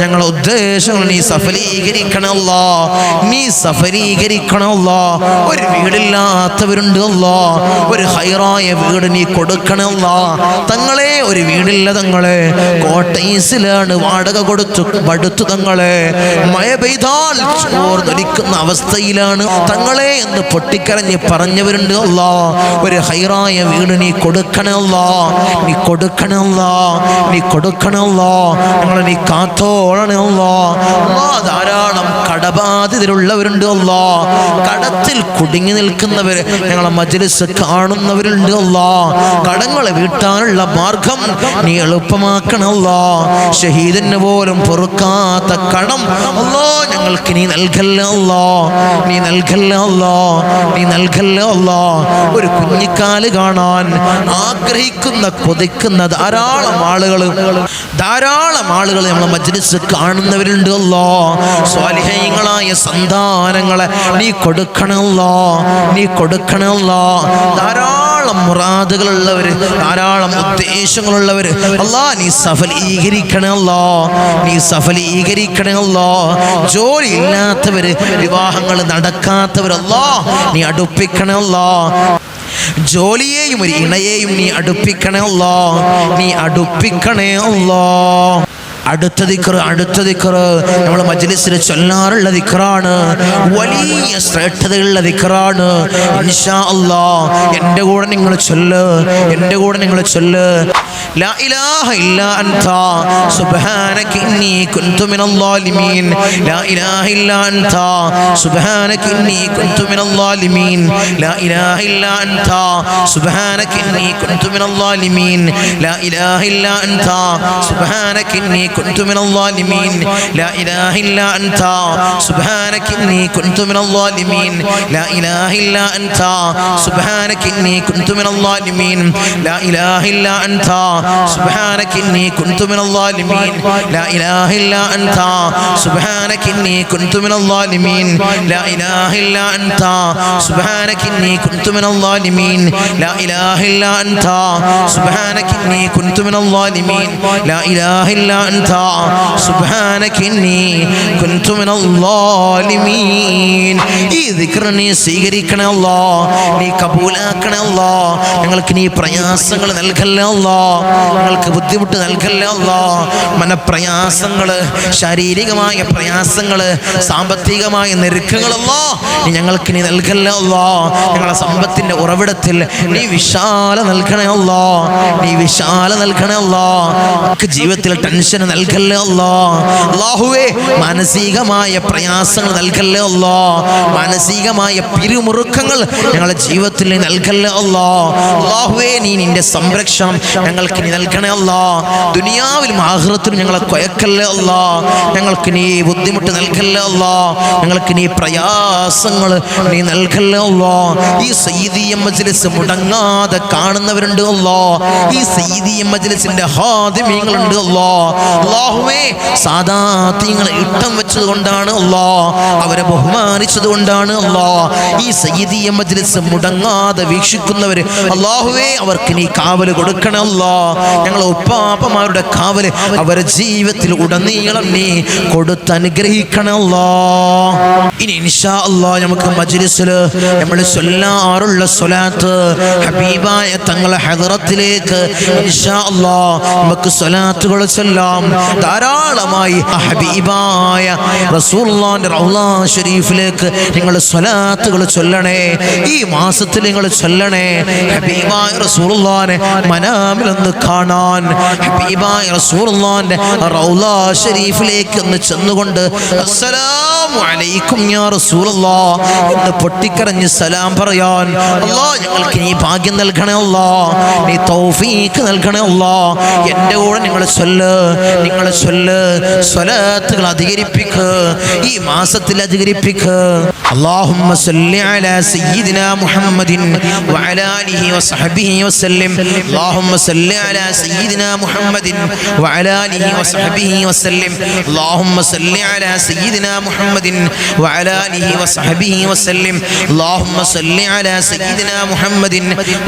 ഞങ്ങളെ ഉദ്ദേശങ്ങൾ നീ സഫലീകരിക്കണം അല്ലാഹ്. നീ സഫലീകരിക്കണം അല്ലാഹ്. ഒരു വീടില്ലാത്തവരുണ്ട് അല്ലാഹ്, ഒരു ഹൈറായ വീട് നീ കൊടുക്കണം അല്ലാഹ്. തങ്ങളെ ഒരു വീടില്ല തങ്ങളെ, കോട്ടൈസിലാണ് വാടക കൊടുത്തു പടുത്തു തങ്ങളെ, മഴ പെയ്താൽ ചോർന്നൊലിക്കുന്ന അവസ്ഥയിലാണ് തങ്ങളെ എന്ന് പൊട്ടിക്കരഞ്ഞ് പറഞ്ഞവരുണ്ട് അല്ലാഹ്. ഒരു ഹൈറായ വീട് നീ കൊടുക്കണം അല്ലാഹ്, നീ കൊടുക്കണം അല്ലാഹ്, നീ കൊടുക്കണം അല്ലാഹ്. ഞങ്ങളെ നീ കാത്തോളണം അല്ലാഹ്. ധാരാളം കടബാധിതരുള്ളവരുണ്ട് അല്ലാഹ്, കടത്തിൽ കുടുങ്ങി നിൽക്കുന്നവർ ഞങ്ങളെ മജ്ലിസ് കാണുന്നവരുണ്ട് അല്ലാഹ്. കടങ്ങളെ വീട്ടാനുള്ള മാർഗം നീ എളുപ്പമാക്കണം അല്ലാഹ്. ഷഹീദിന് പോലും പൊറുക്കാത്ത കടം അല്ലാഹ് ഞങ്ങൾക്ക് നീ നൽകല്ല അല്ലാഹ്, നീ നൽകല്ല അല്ലാഹ്, നീ നൽകല്ല അല്ലാഹ്. ഒരു കുഞ്ഞിക്കാല് കാണാൻ ആഗ്രഹിക്കുന്ന കൊതിക്കുന്ന ധാരാളം ആളുകൾ നമ്മളെ മജ്ലിസ് കാണുന്നവരുണ്ട് അല്ലാഹ്. സ്വാലിഹീങ്ങളായ സന്താനങ്ങളെ നീ കൊടുക്കണം അല്ലാഹ്, നീ കൊടുക്കണം അല്ലാഹ്. ധാരാളം മുറാദുകളുള്ളവർ, ധാരാളം ഉദ്ദേശങ്ങളുള്ളവർ അല്ലാഹ് നീ സഫലീകരിക്കണം അല്ലാഹ്, നീ സഫലീകരിക്കണം അല്ലാഹ്. ജോലി ഇല്ലാത്തവർ, വിവാഹങ്ങൾ നടക്കാത്തവർ അല്ലാഹ് നീ അടുപ്പിക്കണം അല്ലാഹ്. ജോലിയെയും ഒരു ഇണയെയും നീ അടുപ്പിക്കണേ അല്ലാഹ്, നീ അടുപ്പിക്കണേ അല്ലാഹ്. അടുത്ത ദിക്ർ നമ്മൾ മജ്ലിസിൽ ചൊല്ലാറുള്ള ദിക്റാണ്, വലിയ ശ്രേഷ്ഠതയുള്ള ദിക്റാണ്. ഇൻഷാ അല്ലാഹ് എൻ്റെ കൂടെ നിങ്ങൾ ചൊല്ല്. ലാ ഇലാഹ ഇല്ലാ അൻത സുബ്ഹാനക ഇന്നി കുൻതു മിനൽ ളാലിമീൻ. ലാ ഇലാഹ ഇല്ലാ അൻത സുബ്ഹാനക ഇന്നി കുൻതു മിനൽ ളാലിമീൻ. ലാ ഇലാഹ ഇല്ലാ അൻത സുബ്ഹാനക ഇന്നി കുൻതു മിനൽ ളാലിമീൻ. ലാ ഇലാഹ ഇല്ലാ അൻത സുബ്ഹാനക ഇന്നി كنت من الظالمين لا إله إلا أنت سبحانك إني كنت من الظالمين لا إله إلا أنت سبحانك إني كنت من الظالمين لا إله إلا أنت سبحانك إني كنت من الظالمين لا إله إلا أنت سبحانك إني كنت من الظالمين لا إله إلا أنت سبحانك إني كنت من الظالمين لا إله إلا أنت سبحانك إني كنت من الظالمين لا إله إلا أنت സുബ്ഹാനക ഇന്നി കുൻതു മിനൽ ളാലിമീൻ. ഈ ദിക്ർ നീ സ്വീകരിക്കണേ അല്ലാഹ്, നീ കബൂലാക്കണേ അല്ലാഹ്. ഞങ്ങൾക്ക് നീ പ്രയാസങ്ങൾ നൽകല്ലേ അല്ലാഹ്, ഞങ്ങൾക്ക് ബുദ്ധിമുട്ട് നൽകല്ലേ അല്ലാഹ്. മനപ്രയാസങ്ങൾ, ശാരീരികമായ പ്രയാസങ്ങൾ, സാമ്പത്തികമായ ഞെരുക്കങ്ങൾ അല്ലാഹ് നീ ഞങ്ങൾക്ക് നീ നൽകല്ലേ അല്ലാഹ്. ഞങ്ങളുടെ സമ്പത്തിന്റെ ഉറവിടത്തിൽ നീ വിശാല നൽകണേ അല്ലാഹ്, നീ വിശാല നൽകണേ അല്ലാഹ്. ജീവിതത്തിൽ ടെൻഷൻ നൽകല്ലേ അല്ലാ. അല്ലാഹുവേ മാനസികമായ പ്രയാസങ്ങൾ നൽകല്ലേ അല്ലാ. മാനസികമായ പിരിമുറുക്കങ്ങൾ ഞങ്ങളുടെ ജീവിതത്തിൽ നൽകല്ലേ അല്ലാ. അല്ലാഹുവേ നീ നിന്റെ സംരക്ഷണം ഞങ്ങൾക്ക് നീ നൽകണേ അല്ലാ. ദുനിയാവിലും ആഖിറത്തിലും ഞങ്ങളെ കൊയക്കല്ലേ അല്ലാ. ഞങ്ങൾക്ക് നീ ബുദ്ധിമുട്ട് നൽകല്ലേ അല്ലാ. ഞങ്ങൾക്ക് നീ പ്രയാസങ്ങൾ നീ നൽകല്ലേ അല്ലാ. ഈ സയ്യിദിയ മജ്ലിസ് മുടങ്ങാതെ കാണുന്നവരുണ്ട് അല്ലാ. ഈ സയ്യിദിയ മജ്ലിസിന്റെ ഹാദിമീങ്ങളുണ്ട് അല്ലാ. അല്ലാഹുവേ സാദാത്യങ്ങളെ ഇട്ടം വെച്ചത് കൊണ്ടാണ് അല്ലാ, അവരെ ബഹുമാനിച്ചത് കൊണ്ടാണ് അല്ലാ ഈ സയ്യിദിയ മജ്ലിസ് മുടങ്ങാതെ വീക്ഷിക്കുന്നവര് അല്ലാഹുവേ അവർക്ക് നീ കാവല് കൊടുക്കണം അല്ലാ. ഞങ്ങളെ ഉപ്പാപ്പമാരുടെ കാവല് അവരുടെ ജീവിതത്തിൽ ഉടനീളം നീ കൊടുത്തനുഗ്രഹിക്കണം അല്ലാ. ഇനി ഇൻഷാ അല്ലാഹ് നമുക്ക് മജ്ലിസിൽ നമ്മൾ ചൊല്ലാറുള്ള സ്വലാത്ത് ഹബീബായ തങ്ങളെ ഹദ്റത്തിലേക്ക് ഇൻഷാ അല്ലാഹ് നമുക്ക് സ്വലാത്തുകൾ ചൊല്ലാം. ധാരാളമായി ഹബീബായ റസൂലുള്ളാഹിന്റെ റൗള ശരീഫിലേക്ക് നിങ്ങൾ സ്വലാത്തുകൾ ചൊല്ലണേ. ഈ മാസത്തിൽ നിങ്ങൾ ചൊല്ലണേ. ഹബീബായ റസൂലുള്ളാഹിനെ മനാമിൽ ഒന്ന് കാണാൻ, ഹബീബായ റസൂലുള്ളാഹിന്റെ റൗള ശരീഫിലേക്ക് ഒന്ന് ചെന്നുകൊണ്ട് അസ്സലാമു അലൈക്കും യാ റസൂലല്ലാഹ് എന്ന് പൊട്ടിക്കരഞ്ഞ് സലാം പറയാൻ അല്ലാഹ് ഞങ്ങൾക്ക് നീ ഭാഗ്യം നൽകണേ അല്ലാഹ്. നീ തൗഫീഖ് നൽകണേ അല്ലാഹ്. എൻ്റെ കൂടെ നിങ്ങൾ ചൊല്ല് സ്വലാത്തുകൾ അധികരിപ്പിക്ക്. ഈ മാസത്തിൽ അധികരിപ്പിക്ക്. اللهم صل على سيدنا محمد وعلى آله وصحبه وسلم. اللهم صل على سيدنا محمد وعلى آله وصحبه وسلم. اللهم صل على سيدنا محمد وعلى آله وصحبه وسلم. اللهم صل على سيدنا محمد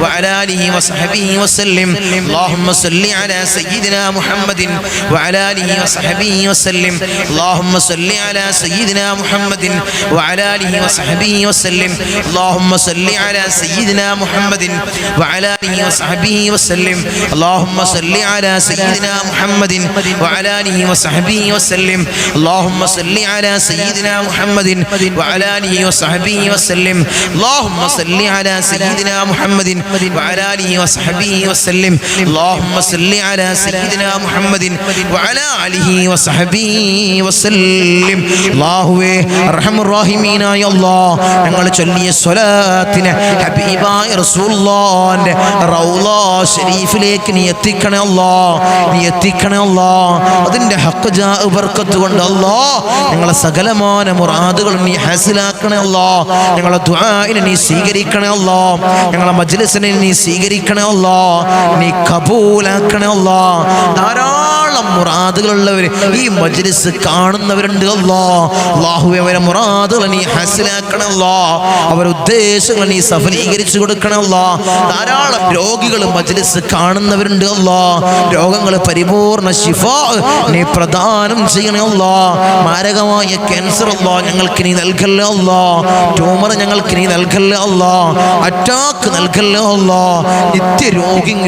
وعلى آله وصحبه وسلم. اللهم صل على سيدنا محمد وعلى آله وصحبه وسلم. اللهم صل على سيدنا محمد وعلى آله وصحبه وسلم. اللهم صل على سيدنا محمد وعلى آله وصحبه وسلم. اللهم صل على سيدنا محمد وعلى آله وصحبه وسلم. اللهم صل على سيدنا محمد وعلى آله وصحبه وسلم. اللهم صل على سيدنا محمد وعلى آله وصحبه وسلم. اللهم صل على سيدنا محمد وعلى آله وصحبه وسلم. അല്ലാഹുവേ അർഹമുർ റഹീമീനായ അല്ലാഹ് ഞങ്ങൾ ചൊല്ലിയ സ്വലാത്തിനെ ഹബീബായ റസൂലുള്ളാഹിന്റെ റൗള ശരീഫിലേക്ക് നീ എത്തിക്കണേ അല്ലാഹ്. നീ എത്തിക്കണേ അല്ലാഹ്. അതിന്റെ ഹഖ് ജാ ബർക്കത്ത് കൊണ്ട് അല്ലാഹ് ഞങ്ങളെ സകലമായ മുറാദുകൾ നീ ഹാസിലാക്കണേ അല്ലാഹ്. ഞങ്ങളെ ദുആഇനെ നീ സ്വീകരിക്കണേ അല്ലാഹ്. ഞങ്ങളെ മജ്ലിസിനെ നീ സ്വീകരിക്കണേ അല്ലാഹ്. നീ കബൂലാക്കണേ അല്ലാഹ്. ധാരാളം മുറാദുകളുള്ളവർ ഈ മജ്ലിസ് കാണുന്നവരുണ്ട് അല്ലാഹ്. അല്ലാഹുവേ അവരെ മുറാദുകൾ നീ ഹാസിലാക്കണേ അല്ലാഹ്. അവരുടെ ഉദ്ദേശങ്ങൾ നീ സഫലീകരിച്ചു കൊടുക്കണേ അല്ലാഹ്. ധാരാളം രോഗികൾ മജ്ലിസ് കാണുന്നവരുണ്ട് അല്ലാഹ്. രോഗങ്ങൾ പരിപൂർണ ശിഫാ നീ പ്രദാനം ചെയ്യണേ അല്ലാഹ്. മാരകമായ ക്യാൻസർ അല്ലാഹ് ഞങ്ങൾക്ക് നീ നൽകല്ലേ അല്ലാഹ്. ട്യൂമർ ഞങ്ങൾക്ക് നീ നൽകല്ലേ അല്ലാഹ്. അറ്റാക്ക് നൽകല്ലേ അല്ലാഹ്. നിത്യ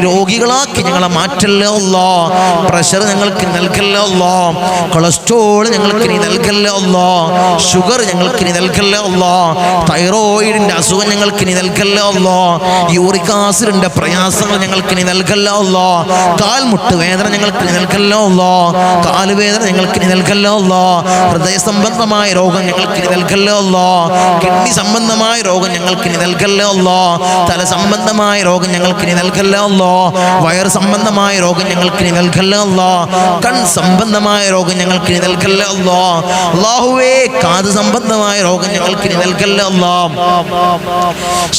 രോഗികളാക്കി ഞങ്ങളെ മാറ്റല്ലേ അല്ലാഹ്. പ്രഷർ ഞങ്ങൾക്ക് നൽകല്ലേ അല്ലാഹ്. കൊളസ്ട്രോൾ ഞങ്ങൾക്ക് നീ നൽകല്ലേ അല്ലാഹ്. ഷുഗർ ഞങ്ങൾക്ക് നീ നൽകല്ലേ അല്ലാഹ്. തൈറോയിഡിന്റെ അസുഖം ഞങ്ങൾക്ക് നീ നൽകല്ലേ അല്ലാഹ്. യൂറിക് ആസിഡിന്റെ പ്രയാസങ്ങൾ ഞങ്ങൾക്ക് നീ നൽകല്ലേ അല്ലാഹ്. കാൽമുട്ട് വേദന ഞങ്ങൾക്ക് നീ നൽകല്ലേ അല്ലാഹ്. കാലുവേദന ഞങ്ങൾക്ക് നീ നൽകല്ലേ അല്ലാഹ്. ഹൃദയ സംബന്ധമായ രോഗം ഞങ്ങൾക്ക് നീ നൽകല്ലേ അല്ലാഹ്. കിഡ്നി സംബന്ധമായ രോഗം ഞങ്ങൾക്ക് നീ നൽകല്ലേ അല്ലാഹ്. തല സംബന്ധമായ രോഗം ഞങ്ങൾക്ക് നീ നൽകല്ലേ അല്ലാഹ്. വയർ സംബന്ധമായ രോഗം ഞങ്ങൾക്ക് നീ നൽകല്ലേ അല്ലാഹ്. കൺ സംബന്ധമായ രോഗം ഞങ്ങൾക്ക് നീ നൽകല്ലേ അല്ലാഹ്. അല്ലാഹുവേ കാത് സംബന്ധമായ രോഗം ഞങ്ങൾക്ക് നീ നൽകല്ലേ അല്ലാഹ്.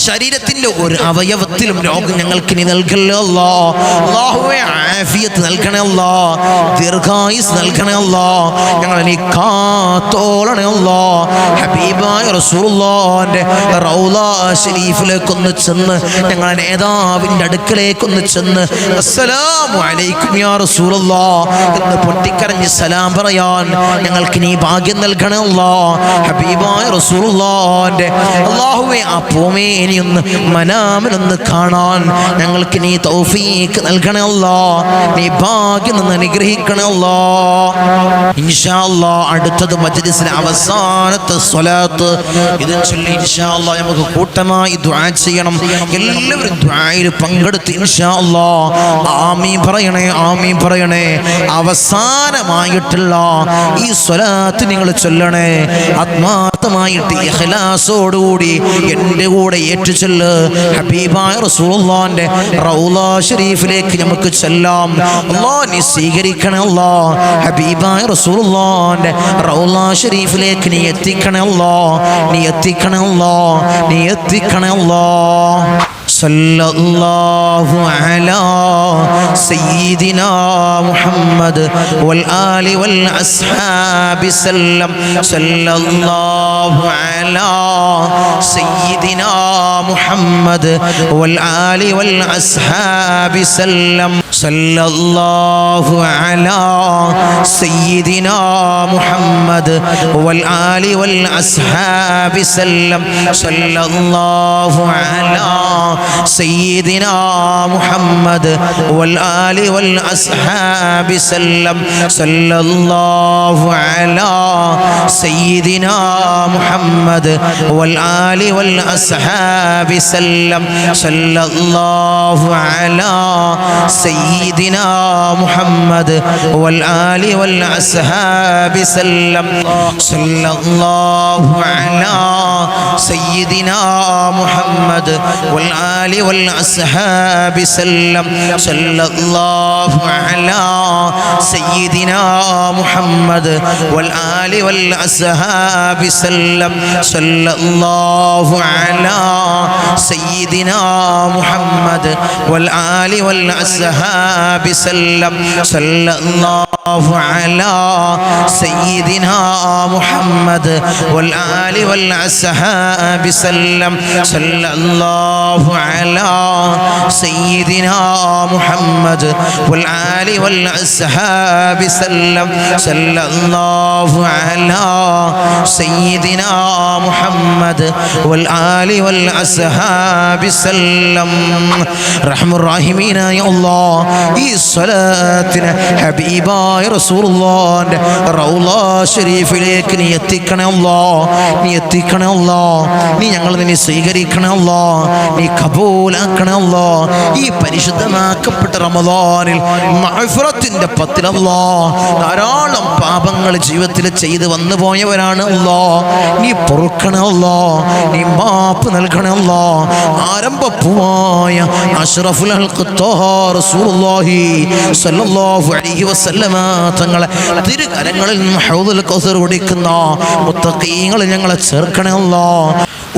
ശരീരത്തിന്റെ ഒരു അവയവത്തിലും രോഗം ഞങ്ങൾക്ക് നീ നൽകല്ലേ അല്ലാഹ്. അല്ലാഹുവേ ആഫിയത്ത് നൽകണേ അല്ലാഹ്. ദീർഘായുസ് നൽകണേ അല്ലാഹ്. ഞങ്ങളെ നീ കാത്തോളണേ അല്ലാഹ്. ഹബീബായ റസൂലുള്ളാഹിന്റെ റൗള ശരീഫിലേക്ക് ഒന്ന് ചെന്ന് ഞങ്ങളുടെ നേതാവിന്റെ അടുക്കലേക്കൊന്ന് ചെന്ന് അസ്സലാമു അലൈക്കും യാ റസൂലല്ലാഹ് എന്ന് പൊട്ടിക്കരഞ്ഞ് സലാം പറയാൻ ഞങ്ങൾക്ക് നീ ഭാഗ്യം നൽകണേ അല്ലാഹ്. ഹബീബായ റസൂലുള്ളാഹിന്റെ അല്ലാഹുവേ ആ പൂമേനിയൊന്ന് മനാമിലൊന്ന് കാണാൻ ഞങ്ങൾക്ക് നീ തൗഫീഖ് നൽകണേ അല്ലാഹ്. നീ ഭാഗ്യം നിന്ന് അനുഗ്രഹിക്കണേ അല്ലാഹ്. ഇൻഷാ അല്ലാഹ് അടുത്തത് മജ്ലിസിലെ അവസാനത്തെ സ്വലാത്ത് ഇത് ചൊല്ലി ഇൻഷാ അല്ലാഹ് നമുക്ക് കൂട്ടമായി ദുആ ചെയ്യണം. എല്ലാവരും ദുആയിൽ പങ്കെടുത്ത് ഇൻഷാ അല്ലാഹ് ആമീൻ പറയണേ, ആമീൻ പറയണേ. അവസാനമായിട്ടുള്ള ഈ സ്വലാത്ത് നിങ്ങൾ ചൊല്ലണേ. ആത്മാർത്ഥമായിട്ട് ഇഖ്ലാസോടുകൂടി എൻ്റെ കൂടെ ഏറ്റുചൊല്ല്. ഹബീബായ റസൂലുള്ളാഹിന്റെ റൗള ഷരീഫിലേക്ക് നമുക്ക് ചെല്ലാം. അല്ലാഹ് നീ സ്വീകരിക്കണേ അല്ലാഹ്. ഹബീബായ റസൂലുള്ളാഹിന്റെ റൗള ഷരീഫിലേക്ക് നീ എത്തിക്കണേ അല്ലാഹ്. നീ എത്തിക്കണേ അല്ലാഹ്. നീ എത്തിക്കണേ അല്ലാഹ്. സല്ലല്ലാഹു അലാ സയ്യിദിനാ മുഹമ്മദ് വൽ ആലി വൽ അസ്ഹാബി സല്ലം. സല്ലല്ലാഹു അലാ സയ്യിദിനാ മുഹമ്മദ് വൽ ആലി വൽ അസ്ഹാബി സല്ലം. സല്ലല്ലാഹു അലാ സയ്യിദിനാ മുഹമ്മദ് വൽ ആലി വൽ അസ്ഹാബി സല്ലം. സല്ലല്ലാഹു അലാ سيدنا محمد والآل والأصحاب سلم. صلى الله على سيدنا محمد والآل والأصحاب سلم. صلى الله على سيدنا محمد والآل والأصحاب سلم. صلى الله على سيدنا محمد والآل والأصحاب سلم. صلى الله على سيدنا محمد والآل والأصحاب سلم. صلى الله على سيدنا محمد والآل والأصحاب سلم. صلى الله على سيدنا محمد والآل والأصحاب سلم. صلى الله على سيدنا محمد والآل والأصحاب سلم. صلى الله على سيدنا محمد والآل والأصحاب سلم. رحم الراحمين يا الله. ഈ സ്വലാത്തിന് ഹബീബായ റസൂലുള്ളാഹിന്റെ റൗള ഷരീഫിലേക്ക് നീ എത്തിക്കണേ അല്ലാഹ്. നീ എത്തിക്കണേ അല്ലാഹ്. നീ ഞങ്ങൾ നിന്നെ സ്വീകരിക്കണേ അല്ലാഹ്. നീ കബൂലാക്കണേ അല്ലാഹ്. ഈ പരിശുദ്ധമാക്കപ്പെട്ട റമളാനിൽ മഗ്ഫിറത്തിന്റെ പത്തിൽ അല്ലാഹ് ധാരാളം പാപങ്ങൾ ജീവിതത്തിൽ ചെയ്ത് വന്നു പോയവരാണ് അല്ലാഹ്. നീ പൊറുക്കണേ അല്ലാഹ്. നീ മാപ്പ് നൽകണേ അല്ലാഹ്. ആരംഭപ്പൂവായ അഷ്റഫുൽ ഖൽഖ് ത്വാഹ റസൂലുള്ളാഹി സ്വല്ലല്ലാഹു അലൈഹി വസല്ലമ തങ്ങളെ തിരുകരങ്ങളിൽ നിന്ന് ഹൗദുൽ കൗസർ കുടിക്കുന്ന മുത്തഖീങ്ങൾ ഞങ്ങളെ ചേർക്കണേ അല്ലാഹ്.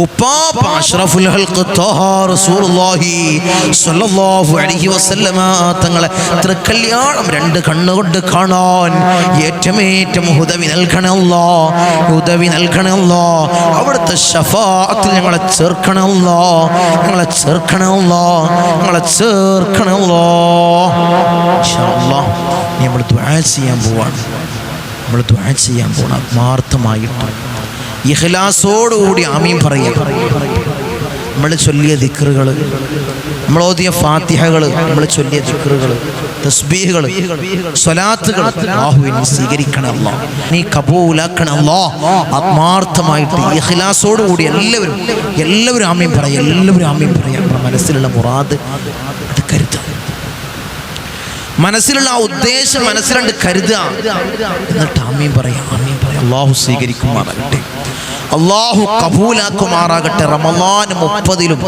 ഉപ്പാപ്പ അഷ്റഫുൽ ഖൽഖ് ത്വാഹ റസൂലുള്ളാഹി സ്വല്ലല്ലാഹു അലൈഹി വസല്ലമ തങ്ങളെ തൃക്കല്യാണം രണ്ട് കണ്ണുകൊണ്ട് കാണാൻ ഏറ്റമേറ്റം ഹുദവി നൽകണേ അല്ലാഹ്. ഹുദവി നൽകണേ അല്ലാഹ്. അവിടുത്തെ ശഫാഅത്തിൽ ഞങ്ങളെ ചേർക്കണേ അല്ലാഹ്. ഞങ്ങളെ ചേർക്കണേ അല്ലാഹ്. ഞങ്ങളെ ചേർക്കണേ അല്ലാഹ്. ഇൻഷാ അല്ലാഹ് നമ്മൾ ദുആ ചെയ്യാൻ പോവാണ്. നമ്മൾ ദുആ ചെയ്യാൻ പോവാണ്. ആത്മാർത്ഥമായിട്ട് ഇഖ്ലാസോടുകൂടി ആമീൻ പറയാം. നമ്മൾ ചൊല്ലിയ ദിക്റുകൾ, നമ്മൾ ഓതിയ ഫാത്തിഹകൾ, നമ്മൾ ചൊല്ലിയ ദിക്റുകൾ, തസ്ബീഹുകൾ, സ്വലാത്തുകൾ അല്ലാഹുവിനെ സ്വീകരിക്കണം അല്ലാഹ്. നീ കബൂലാക്കണം അല്ലാഹ്. ആത്മാർത്ഥമായിട്ട് ഇഖ്ലാസോടുകൂടി എല്ലാവരും ആമീൻ പറയാം. എല്ലാവരും ആമീൻ പറയാം. മനസ്സിലുള്ള മുറാദ് അത് കരുതുക. മനസ്സിലുള്ള ആ ഉദ്ദേശം മനസ്സിലുണ്ട് കരുതുക. എന്നിട്ട് ആമീൻ പറയാം. ആമീൻ പറയാം. അല്ലാഹു സ്വീകരിക്കുമാറാകട്ടെ. അല്ലാഹു കബൂലാക്കുമാറാകട്ടെ. റമളാൻ 30-ലും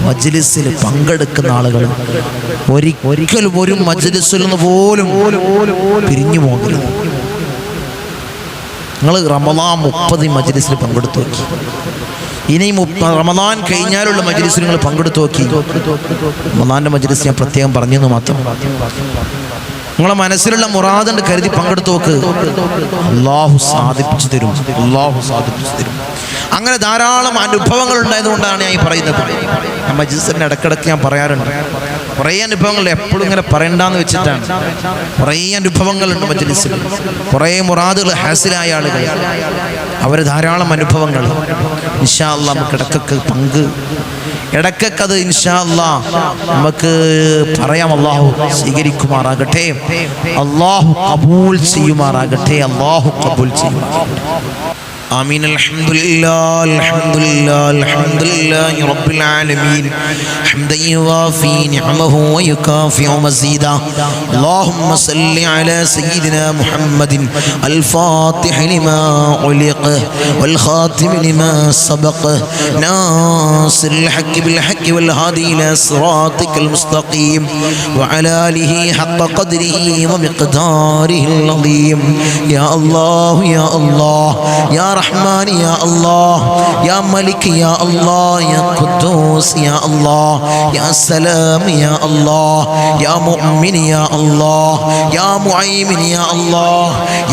മജ്ലിസിൽ പങ്കെടുക്കുന്ന ആളുകൾ ഒരിക്കലും ഒരു മജ്ലിസിൽ നിന്ന് പോലും പിരിഞ്ഞു പോകരുത്. നിങ്ങൾ റമളാൻ 30 മജ്ലിസിൽ പങ്കെടുത്തു നോക്കി. ഇനി റമളാൻ കഴിഞ്ഞാലുള്ള മജ്ലിസിൽ നിങ്ങൾ പങ്കെടുത്തു നോക്കി. റമളാന്റെ മജ്ലിസ് ഞാൻ പ്രത്യേകം പറഞ്ഞെന്ന് മാത്രം. നിങ്ങളെ മനസ്സിലുള്ള മുറാദുണ്ട് കരുതി പങ്കെടുത്തു നോക്ക്. അല്ലാഹു സാധിപ്പിച്ചു തരും. അല്ലാഹു സാധിപ്പിച്ചു തരും. അങ്ങനെ ധാരാളം അനുഭവങ്ങൾ ഉണ്ടായതുകൊണ്ടാണ് ഞാൻ ഈ പറയുന്നത്. മജ്ലിസിന്റെ ഇടക്കിടക്ക് ഞാൻ പറയാറുണ്ട്. കുറേ അനുഭവങ്ങൾ എപ്പോഴും ഇങ്ങനെ പറയണ്ടെന്ന് വെച്ചിട്ടാണ്. കുറേ അനുഭവങ്ങളുണ്ട് മജ്ലിസിൽ. കുറേ മുറാദുകൾ ഹാസിലായ ആളുകൾ, അവർ ധാരാളം അനുഭവങ്ങൾ. ഇൻഷാ അല്ലാഹ് നമുക്ക് ഇടക്കൊക്കെ അത് ഇൻഷാ അല്ലാഹ് നമുക്ക് പറയാം. അല്ലാഹു സ്വീകരിക്കുമാറാകട്ടെ. അല്ലാഹു കബൂൽ ചെയ്യുമാറാകട്ടെ. അല്ലാഹു കബൂൽ ചെയ്യുമാറാകട്ടെ. آمين. الحمد لله الحمد لله الحمد لله رب العالمين حمدا يوافي نعمه ويكافئ مزيدا. اللهم صل على سيدنا محمد الفاتح لما علق والخاتم لما سبق ناصر الحق بالحق والهادي إلى صراطك المستقيم وعلى آله حق قدره ومقداره العظيم. يا الله يا الله يا رحمن يا الله يا ملك يا الله يا قدوس يا الله يا سلام يا الله يا مؤمن يا الله يا معيمن يا الله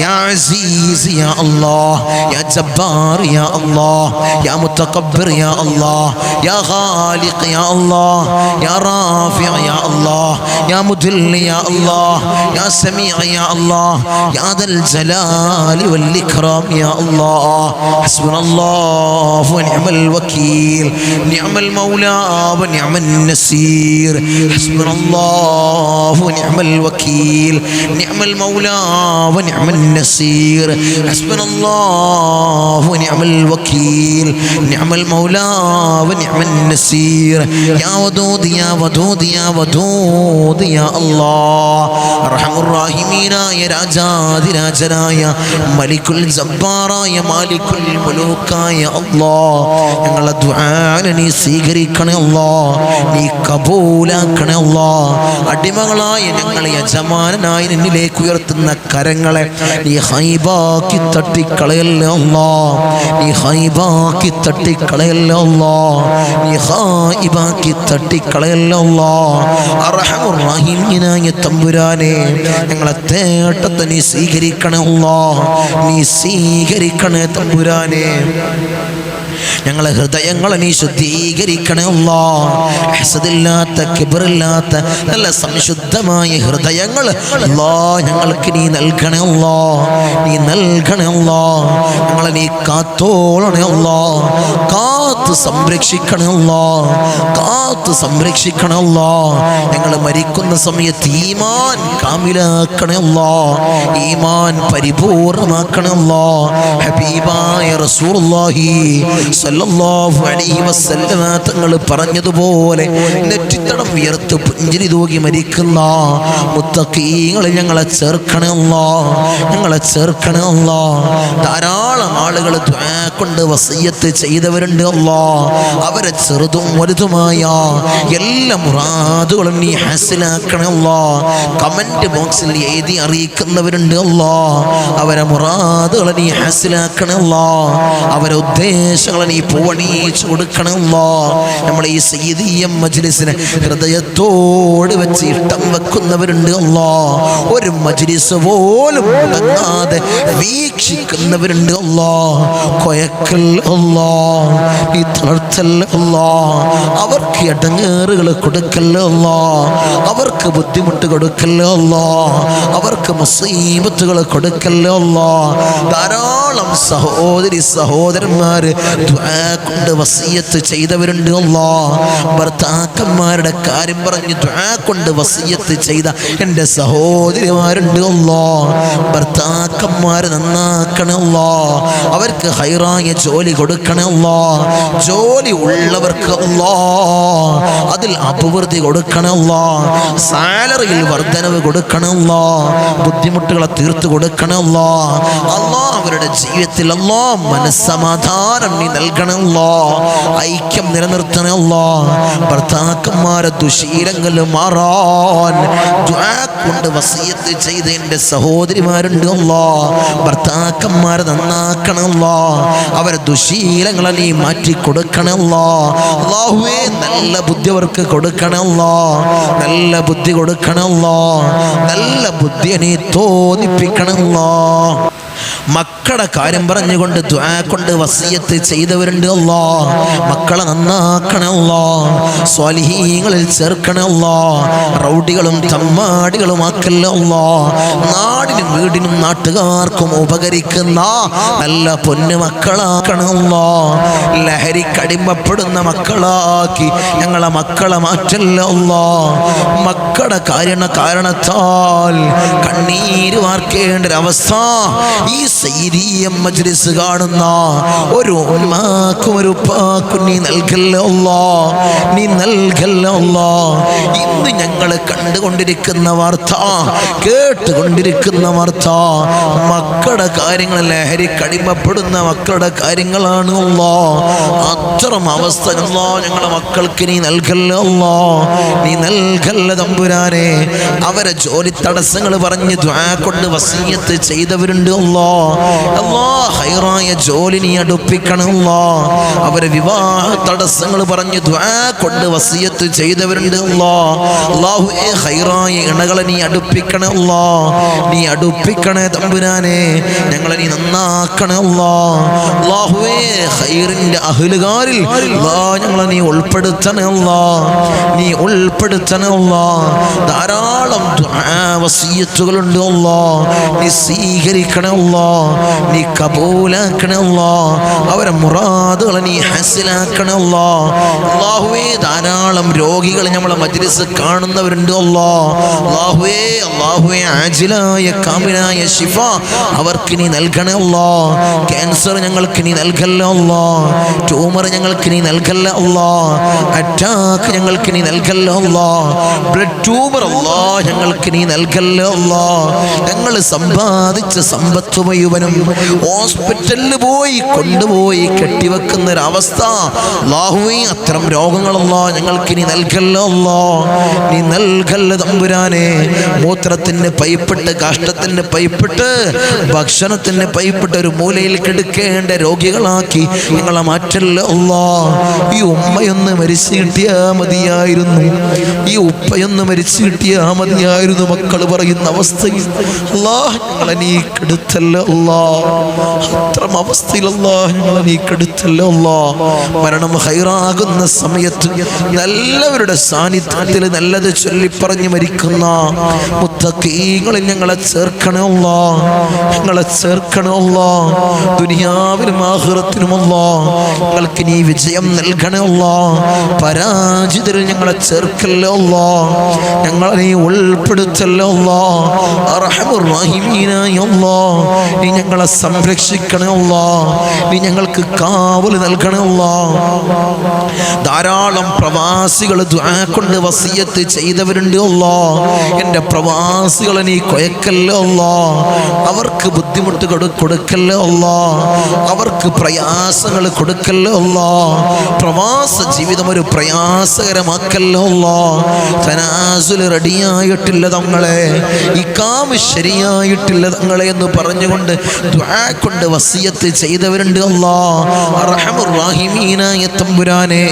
يا عزيز يا الله يا جبار يا الله يا متكبر يا الله يا خالق يا الله يا رافع يا الله يا مذل يا الله يا سميع يا الله يا ذا الجلال والإكرام يا الله. حسبنا الله ونعم الوكيل نعم المولى ونعم النصير. حسبنا الله ونعم الوكيل نعم المولى ونعم النصير. حسبنا الله ونعم الوكيل نعم المولى ونعم النصير. يا ودود يا ودود يا ودود يا الله أرحم الراحمين يا രാജാതിരാജനായ മലിക്കുൽ ജബ്ബാറായ മാലിക്കുൽ മുലൂക്കായ അല്ലാഹ് ഞങ്ങളുടെ ദുആനെ നീ സ്വീകരിക്കണേ അല്ലാഹ്, നീ കബൂലാക്കണേ അല്ലാഹ്. അടിമകളായ ഞങ്ങളെ യജമാനനായ നിന്നിലേക്ക് ഉയർത്തുന്ന കരങ്ങളെ നീ ഹൈബാക്കി തട്ടിക്കളയല്ലേ അല്ലാഹ്, നീ ഹൈബാക്കി തട്ടിക്കളയല്ലേ അല്ലാഹ്, നീ ഹൈബാക്കി തട്ടിക്കളയല്ലേ അല്ലാഹ്. അർഹമുർ റഹീമിനായ തമ്പുരാനെ ഞങ്ങളെ തേട്ടത്തെ നീ സ്വീകരിക്കണേ അല്ലാഹ്, നീ സ്വീകരിക്കണേ തമ്പുരാനെ. ഞങ്ങളെ ഹൃദയങ്ങളെ നീ ശുദ്ധീകരിക്കണേ അല്ലാഹ്. ഹസദില്ലാത്ത കിബ്റില്ലാത്ത നല്ല സംശുദ്ധമായ ഹൃദയങ്ങൾ അല്ലാഹ് ഞങ്ങൾക്ക് നീ നൽകണേ അല്ലാഹ്, നീ നൽകണേ അല്ലാഹ്. ഞങ്ങളെ നീ കാത്തോളണേ അല്ലാഹ്, കാത്ത് സംരക്ഷിക്കണേ അല്ലാഹ്, കാത്ത് സംരക്ഷിക്കണേ അല്ലാഹ്. ഞങ്ങൾ മരിക്കുന്ന സമയത്ത് ഈമാൻ കാമിലാക്കണേ അല്ലാഹ്, ഈമാൻ പരിപൂർണമാക്കണേ അല്ലാഹ്. ഹബീബായ റസൂലുള്ളാഹി സല്ലല്ലാഹു അലൈഹി വസല്ലമ തങ്ങൾ പറഞ്ഞതുപോലെ നെറ്റിത്തടം ഉയർത്ത് പുഞ്ചിരി തൂകി മരിക്കുന്ന മുത്തഖീങ്ങളിൽ ഞങ്ങളെ ചേർക്കണേ അല്ലാഹ്, ഞങ്ങളെ ചേർക്കണേ അല്ലാഹ്. ധാരാളം ആളുകൾ ദുആ കൊണ്ട് വസിയ്യത്ത് ചെയ്തവരുണ്ട് അല്ലാഹ്. അവരെ ചെറുതും വലുതുമായ എല്ലാ മുറാദുകളും നീ ഹാസിലാക്കണേ അല്ലാഹ്. കമന്റ് ബോക്സിൽ എഴുതി അറിയിക്കുന്നവരുണ്ട് അല്ലാഹ്. അവരെ മുറാദുകളെ നീ ഹാസിലാക്കണേ അല്ലാഹ്, അവരെ ഉദ്ദേശങ്ങളെ നീ പൂവണിയിച്ചു കൊടുക്കണം അല്ലാഹ്. നമ്മുടെ ഈ സയ്യിദിയ്യ മജ്ലിസിനെ ഹൃദയത്തോട് വെച്ച് ഇഷ്ടം വെക്കുന്നവരുണ്ട് അല്ലാഹ്. ഒരു മജ്ലിസ് പോലും മുടങ്ങാതെ വീക്ഷിക്കുന്നവരുണ്ട് അല്ലാഹ്. കൊയക്കൽ അല്ലാഹ്, ഈ തളർത്തൽ അല്ലാഹ്, അവർക്ക് ഇടങ്ങേറുകൾ കൊടുക്കല്ല അല്ലാഹ്, അവർക്ക് ബുദ്ധിമുട്ട് കൊടുക്കല്ല അല്ലാഹ്, അവർക്ക് മുസീബത്തുകൾ കൊടുക്കല്ല അല്ലാഹ്. ധാരാളം സഹോദരി സഹോദരന്മാര് ദുആ കൊണ്ട് വസിയ്യത്ത് ചെയ്തവരുണ്ട് അല്ലാഹ്. ഭർത്താക്കന്മാരുടെ കാര്യം പറഞ്ഞ് ദുആ കൊണ്ട് വസിയ്യത്ത് ചെയ്ത എൻ്റെ സഹോദരിമാരുണ്ട് അല്ലാഹ്. ഭർത്താക്കന്മാര് നന്നാക്കണേ അല്ലാഹ്, അവർക്ക് ഹൈറായ ജോലി കൊടുക്കണേ അല്ലാഹ്. ജോലി ഉള്ളവർക്ക് അല്ലാഹ് അതിൽ അഭിവൃദ്ധി കൊടുക്കണേ അല്ലാഹ്. സാലറിയിൽ വർധനവ് കൊടുക്കണേ അല്ലാഹ്. ബുദ്ധിമുട്ടുകളെ തീർത്തു കൊടുക്കണേ അല്ലാഹ്. അല്ലാഹ് അവരുടെ ജീവിതത്തിൽ അല്ലാഹ് മനസ്സമാധാനം നീ നൽകണേ അല്ലാഹ്, ഐക്യം നിലനിർത്തണേ അല്ലാഹ്. ഭർത്താക്കന്മാരെ ദുശീലങ്ങൾ മാറാൻ ദുആ കൊണ്ട് വസിയ്യത്ത് ചെയ്ത എൻ്റെ സഹോദരിമാരുണ്ട് അല്ലാഹ്. ഭർത്താക്കന്മാരെ നന്നാക്കണേ അല്ലാഹ്, അവരെ ദുശീലങ്ങളെ നീ മാറ്റി കൊടുക്കണേ അല്ലാഹ്. അല്ലാഹുവേ നല്ല ബുദ്ധി അവർക്ക് കൊടുക്കണേ അല്ലാഹ്, നല്ല ബുദ്ധി കൊടുക്കണേ അല്ലാഹ്, നല്ല ബുദ്ധിയെ നീ തോന്നിപ്പിക്കണേ അല്ലാഹ്. മക്കളുടെ കാര്യം പറഞ്ഞുകൊണ്ട് ദുആ കൊണ്ട് വസിയ്യത്ത് ചെയ്തവരുണ്ട് അല്ലാഹ്. മക്കളെ നന്നാക്കണേ അല്ലാഹ്, സ്വാലിഹീങ്ങളിൽ ചേർക്കണേ അല്ലാഹ്. റൗഡികളും തമ്മാടികളും ആക്കല്ലേ അല്ലാഹ്. നാടിനും വീടിനും നാട്ടുകാർക്കും ഉപകരിക്കുന്ന നല്ല പൊന്നു മക്കളാക്കണേ അല്ലാഹ്. ലഹരിക്കടിമപ്പെടുന്ന മക്കളാക്കി ഞങ്ങളെ മക്കളെ മാറ്റല്ലേ അല്ലാഹ്. മക്കളുടെ കാരണത്താൽ കണ്ണീര് വാർക്കേണ്ട ഒരവസ്ഥ ഈ സയ്യിദിയ മജ്ലിസ് കാണുന്ന ഒരു ഉമ്മാക്കും ഒരു ഉപ്പാക്കും നീ നൽകല്ലേ അല്ലാഹ്, നീ നൽകല്ലേ അല്ലാഹ്. ഇന്ന് ഞങ്ങൾ കണ്ടുകൊണ്ടിരിക്കുന്ന വാർത്ത, കേട്ടുകൊണ്ടിരിക്കുന്ന വാർത്ത, മക്കളുടെ കാര്യങ്ങൾ, ലഹരി കടിമപ്പെടുന്ന മക്കളുടെ കാര്യങ്ങളാണ് അല്ലാഹ്. അത്തരം അവസ്ഥ അല്ലാഹ് ഞങ്ങളെ മക്കൾക്ക് നീ നൽകല്ലേ അല്ലാഹ്, നീ നൽകല്ലേ തമ്പുരാനെ. അവരെ ജോലി തടസ്സങ്ങൾ പറഞ്ഞ് ദുആ കൊണ്ട് വസിയത്ത് ചെയ്തവരുണ്ട് അല്ലാഹ്, ഹൈറായ ജോലി നീ അടുപ്പിക്കണം അല്ലാഹ്. അവരെ വിവാഹ തടസ്സങ്ങൾ പറഞ്ഞ് ദുആ കൊണ്ട് വസിയത്ത് ചെയ്തവരുണ്ട് അല്ലാഹുവേ, ഹൈറായ ഇണകളെ നീ അടുപ്പിക്കണം അല്ലാഹ്, നീ അടുപ്പിക്കണേ തമ്പുരാനെ. ഞങ്ങളെ നീ നന്നാക്കണേ അല്ലാഹുവേ. ഹൈറിന്റെ അഹ്ലുകാരിൽ ഞങ്ങളെ നീ ഉൾപ്പെടുത്തണേ അല്ലാഹ്, നീ ഉൾപ്പെടുത്തണേ അല്ലാഹ്. ധാരാളം ദുആ വസിയത്തുകളുണ്ട് അല്ലാഹ്, നീ സ്വീകരിക്കണേ അല്ലാഹ്, നീ കബൂലാക്കണേ അല്ലാഹ്. അവരെ മുറാദുകളെ നീ ഹസിലാക്കണേ അല്ലാഹ്. അല്ലാഹുവേ, ധാരാളം രോഗികൾ നമ്മളെ മജ്ലിസ് കാണുന്നവരുണ്ട് അല്ലാഹുവേ. അല്ലാഹുവേ, ആജിലായ കാമിലായ ശിഫ അവർക്ക് നീ നൽകണേ അല്ലാഹ്. ക്യാൻസർ ഞങ്ങൾക്ക് നീ നൽകല്ലേ അല്ലാഹ്, ട്യൂമർ ഞങ്ങൾക്ക് നീ നൽകല്ലേ അല്ലാഹ്, അറ്റാക്ക് ഞങ്ങൾക്ക് നീ നൽകല്ലേ അല്ലാഹ്, ബ്ലഡ് ട്യൂമർ അല്ലാഹ് ഞങ്ങൾക്ക് നീ നൽകല്ലേ അല്ലാഹ്. ഞങ്ങൾ സമ്പാദിച്ച സമ്പത്ത് മുഴുവനും ഹോസ്പിറ്റലിൽ പോയി കൊണ്ടുപോയി കെട്ടിവെക്കുന്ന ഒരവസ്ഥ അല്ലാഹുവേ, അത്തരം രോഗങ്ങളല്ലാഹ് ഞങ്ങൾക്ക് നീ നൽകല്ലേ അല്ലാഹ്, നീ നൽകല്ലേ തമ്പുരാനെ. മൂത്രത്തിന് പൈപ്പിട്ട്, കാഷ്ടത്തിന് പൈപ്പിട്ട്, ഭക്ഷണത്തിന് പൈപ്പിട്ട് ഒരു മൂലയിൽ കിടക്കേണ്ട രോഗികളാക്കി ഞങ്ങളെ മാറ്റല്ലേ അല്ലാഹ്. ഈ ഉമ്മയൊന്ന് മരിച്ചു കിട്ടിയാ മതിയായിരുന്നു, ഈ ഉപ്പയൊന്ന് മരിച്ചു കിട്ടിയാ മതിയായിരുന്നു മക്കൾ പറയുന്ന അവസ്ഥയിൽ അല്ലാഹ് ഞങ്ങളെ നീ കെടുത്തല്ലേ അല്ലാഹ്. അത്തരം അവസ്ഥയിൽ അല്ലാഹ് ഞങ്ങളെ നീ കെടുത്തല്ലേ അല്ലാഹ്. മരണം ഹൈറാകുന്ന സമയത്ത് നല്ലവരുടെ സാന്നിധ്യത്തിൽ നല്ലത് ചൊല്ലിപ്പറഞ്ഞ് മരിക്കുന്ന മുത്തഖീങ്ങളിൽ ഞങ്ങളെ ചേർക്കണേ അല്ലാഹ്, ഞങ്ങളെ ചേർക്കണേ അല്ലാഹ്. ദുനിയാവിലും ആഖിറത്തിലും അല്ലാഹ് ഞങ്ങൾക്ക് നീ വിജയം നൽകണേ അല്ലാഹ്. പരാജിതരിൽ ഞങ്ങളെ ചേർക്കല്ലേ അല്ലാഹ്, ഞങ്ങളെ നീ ഉൾപ്പെടുത്തല്ലേ അല്ലാഹ്. അർഹമുർ റഹീമീനായ അല്ലാഹ്, നീ ഞങ്ങളെ സംരക്ഷിക്കണേ അല്ലാഹ്, നീ ഞങ്ങൾക്ക് കാവൽ നൽകണേ അല്ലാഹ്. ധാരാളം പ്രവാസികൾ ദുആ കൊണ്ട് വസിയത്ത് ചെയ്തവരുണ്ട് അല്ലാഹ്. എൻ്റെ പ്രവാസികളെ നീ കൊയക്കല്ലേ അല്ലാഹ്, അവർക്ക് ബുദ്ധിമുട്ട് കൊടുക്കല്ലേ അല്ലാഹ്, അവർക്ക് പ്രയാസങ്ങൾ കൊടുക്കല്ലേ അല്ലാഹ്. പ്രവാസ ജീവിതം ഒരു പ്രയാസകരമാക്കല്ലേ അല്ലാഹ്. തനാസുൽ റെഡിയായിട്ടില്ല തങ്ങളെ, ഇഖാമ ശരിയായിട്ടില്ല തങ്ങളെ എന്ന് പറഞ്ഞുകൊണ്ട് ദുആ കൊണ്ട് വസിയത്ത് ചെയ്തവരുണ്ട് അല്ലാഹ്. അർഹമുർ റഹീമീനായ തമ്പുരാനെ,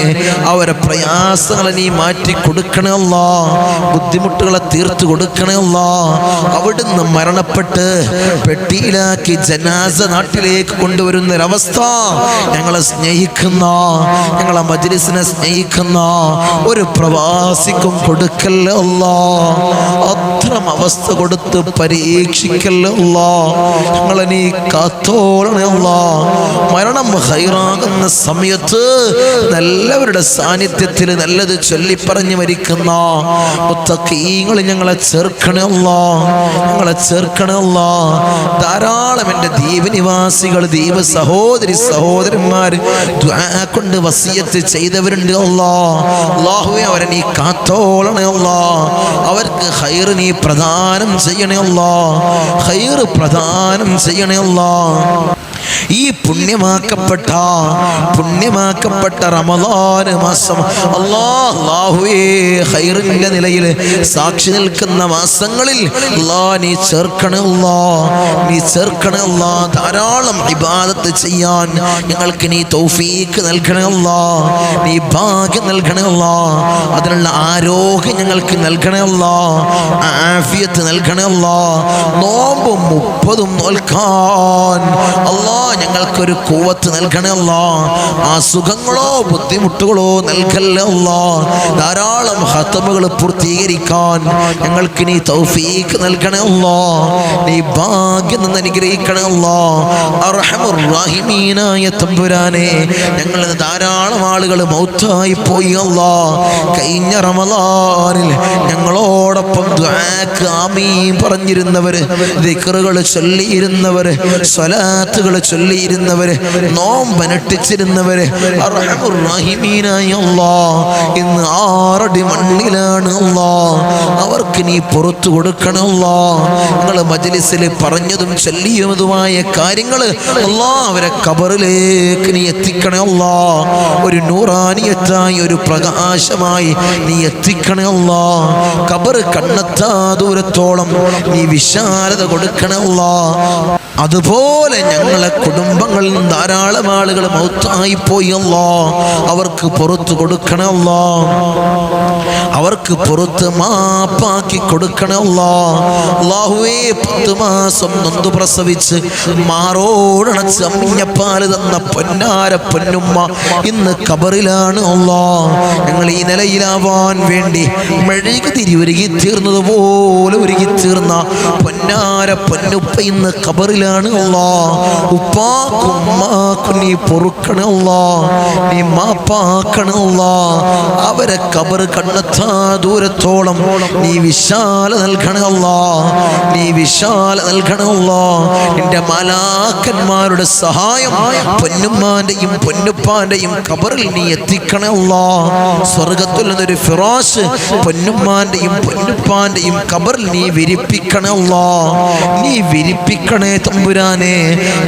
അവരെ പ്രയാസങ്ങളെ നീ മാറ്റി കൊടുക്കണേ അല്ലാഹ്, ബുദ്ധിമുട്ടുകളെ തീർത്തു കൊടുക്കണേ അല്ലാഹ്. അവിടുന്ന് മരണപ്പെട്ട് പെട്ടിയിലാക്കി ജനാസ നാട്ടിലേക്ക് കൊണ്ടുവരുന്ന ഒരവസ്ഥ ഞങ്ങളെ സ്നേഹിക്കുന്ന, ഞങ്ങളെ മജ്ലിസിനെ സ്നേഹിക്കുന്ന ഒരു പ്രവാസിക്കും കൊടുക്കല്ലേ അല്ലാഹ്. അത്തരം അവസ്ഥ കൊടുത്ത് പരീക്ഷിക്കല്ലേ അല്ലാഹ്. ഞങ്ങളെ നീ കാത്തോളണേ അല്ലാഹ്. മരണം ഹൈറാകുന്ന സമയത്ത് നല്ലവരുടെ സാന്നിധ്യത്തിൽ നല്ലത് ചൊല്ലിപ്പറഞ്ഞ് മരിക്കുന്ന മുത്തഖീങ്ങൾ ഞങ്ങളെ ചേർക്കണേ അല്ലാഹ്, ഞങ്ങളെ ചേർക്കണേ അല്ലാഹ്. ധാരാളം എൻ്റെ ദ്വീപ് നിവാസികൾ, ദ്വീപ് സഹോദരി സഹോദരന്മാർ ദുആ കൊണ്ട് വസിയത്ത് ചെയ്തവരുണ്ട് അല്ലാഹ്. അല്ലാഹുവേ, അവരെ നീ കാത്തോളണേ അല്ലാഹ്. അവർക്ക് ഖൈർ നീ പ്രദാനം ചെയ്യണേ അല്ലാഹ്, ഖൈർ പ്രദാനം ചെയ്യണേ അല്ലാഹ്. ഈ പുണ്യമാക്കപ്പെട്ട റമളാൻ മാസം അല്ലാഹുവേ, ഖൈറിന്റെ നിലയിൽ സാക്ഷി നിൽക്കുന്ന മാസങ്ങളിൽ അല്ലാഹ് നീ ചേർക്കണേ അല്ലാഹ്, നീ ചേർക്കണേ അല്ലാഹ്. ധാരാളം ഇബാദത്ത് ചെയ്യാൻ ഞങ്ങൾക്ക് നീ തൗഫീഖ് നൽകണേ അല്ലാഹ്, നീ ഭാഗ്യം നൽകണേ അല്ലാഹ്. അതിനുള്ള ആരോഗ്യം ഞങ്ങൾക്ക് നൽകണേ അല്ലാഹ്, ആഫിയത്ത് നൽകണേ അല്ലാഹ്. നോമ്പും 30 നോൽക്കാൻ അല്ലാഹ് ഞങ്ങൾക്കൊരു കൂവത്ത് നൽകണേ അല്ലാ. അസുഖങ്ങളോ ബുദ്ധിമുട്ടുകളോ നൽകല്ലേ അല്ലാ. ധാരാളം ഖത്മുകൾ പൂർത്തീകരിക്കാൻ ഞങ്ങൾക്ക് നീ തൗഫീഖ് നൽകണേ അല്ലാ. നീ ഭാഗ്യം നിന്ന് അനുഗ്രഹിക്കണേ അല്ലാ. അർഹമുർ റഹീമീനായ തമ്പുരാനെ, ഞങ്ങളിൽ ധാരാളം ആളുകൾ മൗത്തായി പോയി അല്ലാ. കഴിഞ്ഞ റമളാനിൽ ഞങ്ങളോടൊപ്പം ദുആക്ക് ആമീൻ പറഞ്ഞിരുന്നവര്, ദിക്റുകൾ ചൊല്ലിയിരുന്നവര്, സ്വലാത്തുകൾ ചൊല്ലിയിരുന്നവര്, നോമ്പനുഷ്ഠിച്ചിരുന്നവര്, അർഹമുർ റഹീമീനായ അല്ലാഹ് ഇന്ന് 6 അടി മണ്ണിലാണ് അല്ലാഹ്. അവർക്ക് നീ പുറത്തു കൊടുക്കണം അല്ലാഹ്. ഞങ്ങൾ മജ്ലിസിൽ പറഞ്ഞതും ചൊല്ലിയതുമായ കാര്യങ്ങൾ അല്ലാഹ് അവരെ ഖബറിലേക്ക് നീ എത്തിക്കണേ അല്ലാഹ്. ഒരു നൂറാനിയത്തായി, ഒരു പ്രകാശമായി നീ എത്തിക്കണേ അല്ലാഹ്. ഖബർ കണ്ണെത്താ ദൂരത്തോളം നീ വിശാലത കൊടുക്കണേ അല്ലാഹ്. അതുപോലെ ഞങ്ങളെ കുടുംബങ്ങളിൽ ധാരാളം ആളുകൾ മൗത്തായി പോയി അല്ലാഹ്. അവർക്ക് പുറത്തു കൊടുക്കണേ അല്ലാഹ്. അവർക്ക് പുറത്ത് മാപ്പാക്കി കൊടുക്കണേ അല്ലാഹ്. അല്ലാഹുവേ, 10 മാസം നൊന്തു പ്രസവിച്ച് മാറോടണച്ച് അമ്മിഞ്ഞപ്പാല് തന്ന പൊന്നാര പൊന്നുമ്മ ഇന്ന് ഖബറിലാണ് അല്ലാഹ്. ഞങ്ങൾ ഈ നിലയിലാവാൻ വേണ്ടി മെഴുകുതിരി ഒരുങ്ങി തീർന്നതുപോലെ ഒരുങ്ങി തീർന്ന പൊന്നാര പൊന്നുപ്പ ഇന്ന് ഖബറിൽ ഉപ്പാക്കും ഉമ്മാക്കും നീ പൊറുക്കണേ അല്ലാഹ്. നീ മാപ്പാക്കണേ അല്ലാഹ്. അവരെ ഖബർ കണ്ണെത്താ ദൂരത്തോളം നീ വിശാല നൽകണേ അല്ലാഹ്. നീ വിശാല നൽകണേ അല്ലാഹ്. നിന്റെ മലാക്കന്മാരുടെ സഹായം പൊന്നുമ്മാന്റെയും പൊന്നുപ്പാന്റെയും ഖബറിൽ നീ എത്തിക്കണേ അല്ലാഹ്. സ്വർഗത്തിൽ നിന്നൊരു ഫിറാശ് പൊന്നുമ്മാന്റെയും പൊന്നുപ്പാന്റെയും ഖബറിൽ നീ വിരിപ്പിക്കണേ അല്ലാഹ്. നീ വിരിപ്പിക്കണേ തമ്പുരാനെ,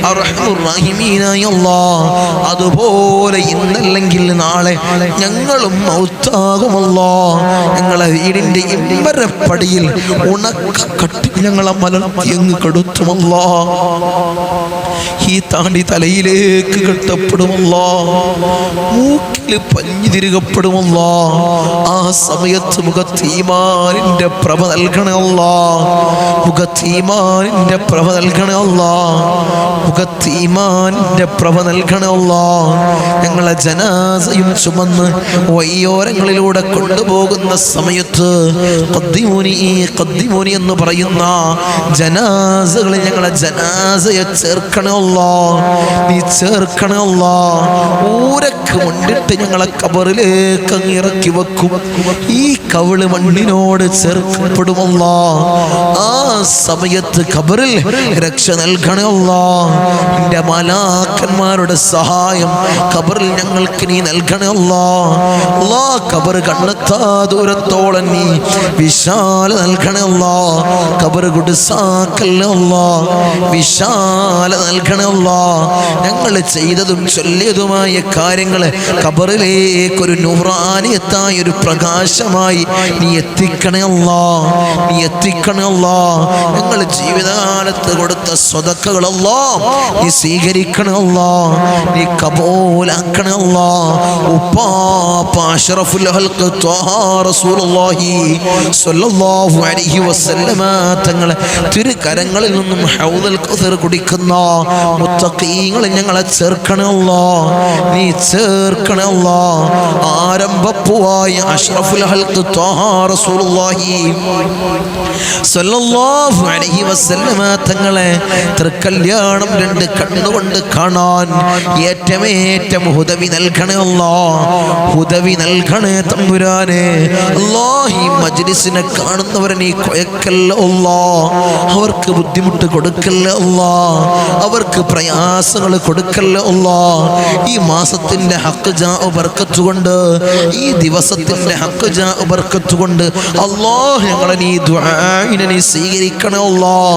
അർഹമുർ റഹീമീനായ അല്ലാഹ്. അതുപോലെ ഇന്നല്ലെങ്കിൽ നാളെ ഞങ്ങളും മൗത്താകും അല്ലാഹ്. ഞങ്ങളെ വീടിന്റെ ഇമ്പരപ്പടിയിൽ ഉണക്കട്ടി ഞങ്ങളെ മലർത്തി അങ്ങ് കെടുത്തും അല്ലാഹ്. ഈ താണ്ടി തലയിലേക്ക് കെട്ടപ്പെടും അല്ലാഹ്. മൂക്കിൽ പഞ്ഞി തിരുകപ്പെടും അല്ലാഹ്. ആ സമയത്ത് മുഖത്ത് ഈമാനിന്റെ പ്രഭ നൽകണേ അല്ലാഹ്. മുഖത്ത് ഈമാനിന്റെ പ്രഭ നൽകണേ അല്ലാഹ്. മുഖത്ത് ഈമാനിന്റെ പ്രഭ നൽകണേ അല്ലാഹ്. ഞങ്ങളെ ജനാസയും ചുമന്ന് വയ്യോരങ്ങളിലൂടെ കൊണ്ടുപോകുന്ന സമയത്ത് ഖദ്ദിമൂനി എന്ന് പറയുന്ന ജനാസകളിൽ ഞങ്ങളെ ജനാസയെ ചേർക്കണേ അല്ലാഹ്. നീ ചേർക്കണേ അല്ലാഹ്. ഊരക്ക് കൊണ്ടിട്ട് ഞങ്ങളെ ഖബറിലേക്ക് അങ്ങ് ഇറക്കി വെക്കും. ഈ കവിള് മണ്ണിനോട് ചേർക്കപ്പെടും അല്ലാഹ്. ആ സമയത്ത് ഖബറിൽ രക്ഷ നൽകണേ അല്ലാഹ്. നിന്റെ മലാക്കന്മാരുടെ സഹായം ഖബറിൽ ഞങ്ങൾക്ക് നീ നൽകണേ അല്ലാഹ്. അല്ലാഹ്, ഖബർ കണ്ണെത്താ ദൂരത്തോളം നീ വിശാല നൽകണേ അല്ലാഹ്. ഖബർ കുടുസാക്കല്ലേ അല്ലാഹ്. വിശാല നൽകണേ അല്ലാഹ്. ഞങ്ങൾ ചെയ്തതും ചൊല്ലിയതുമായ കാര്യങ്ങൾ ഖബറിലേക്കൊരു നൂറാനിയത്തായ ഒരു പ്രകാശമായി നീ എത്തിക്കണേ അല്ലാഹ്. നീ എത്തിക്കണേ അല്ലാഹ്. ഞങ്ങൾ ജീവിതകാലത്ത് കൊടുത്ത സ്വതക്കകൾ അല്ലാഹ് നീ സ്വീകരിക്കണേ അല്ലാഹ്. നീ കബൂലാക്കണേ അല്ലാഹ്. ഉപ്പാപ്പ അഷ്റഫുൽ ഖൽഖ് ത്വാഹ റസൂലുള്ളാഹി സ്വല്ലല്ലാഹു അലൈഹി വസല്ലമ തങ്ങളെ തിരുകരങ്ങളിൽ നിന്നും ഹൗദുൽ കൗസർ കുടിക്കുന്ന മുത്തഖീങ്ങളിൽ ഞങ്ങളെ ചേർക്കണേ അല്ലാഹ്. നീ ചേർക്കണേ അല്ലാഹ്. ആരംഭപ്പൂവായ അഷ്റഫുൽ ഖൽഖ് ത്വാഹ റസൂലുള്ളാഹി സ്വല്ലല്ലാഹു അലൈഹി വസല്ലമ തങ്ങളെ തൃക്കല്യാണം 2 കണ്ണുകൊണ്ട് കാണാൻ ഏറ്റമേറ്റം ഹുദവി നൽകണേ അല്ലാഹ്. ഹുദവി നൽകണേ തമ്പുരാനെ. അല്ലാഹ്, ഈ മജ്ലിസിനെ കാണുന്നവരെ നീ കൊയക്കല്ല അല്ലാഹ്. അവർക്ക് ബുദ്ധിമുട്ട് കൊടുക്കല്ല അല്ലാഹ്. അവർക്ക് പ്രയാസങ്ങൾ കൊടുക്കല്ല അല്ലാഹ്. ഈ മാസത്തിന്റെ ഹഖ് ജാ ബർക്കത്ത് കൊണ്ട്, ഈ ദിവസത്തിന്റെ ഹഖ് ജാ ബർക്കത്ത് കൊണ്ട് അല്ലാഹ് ഞങ്ങളെ നീ ദുആഇനെ നീ സ്വീകരിക്കണേ അല്ലാഹ്.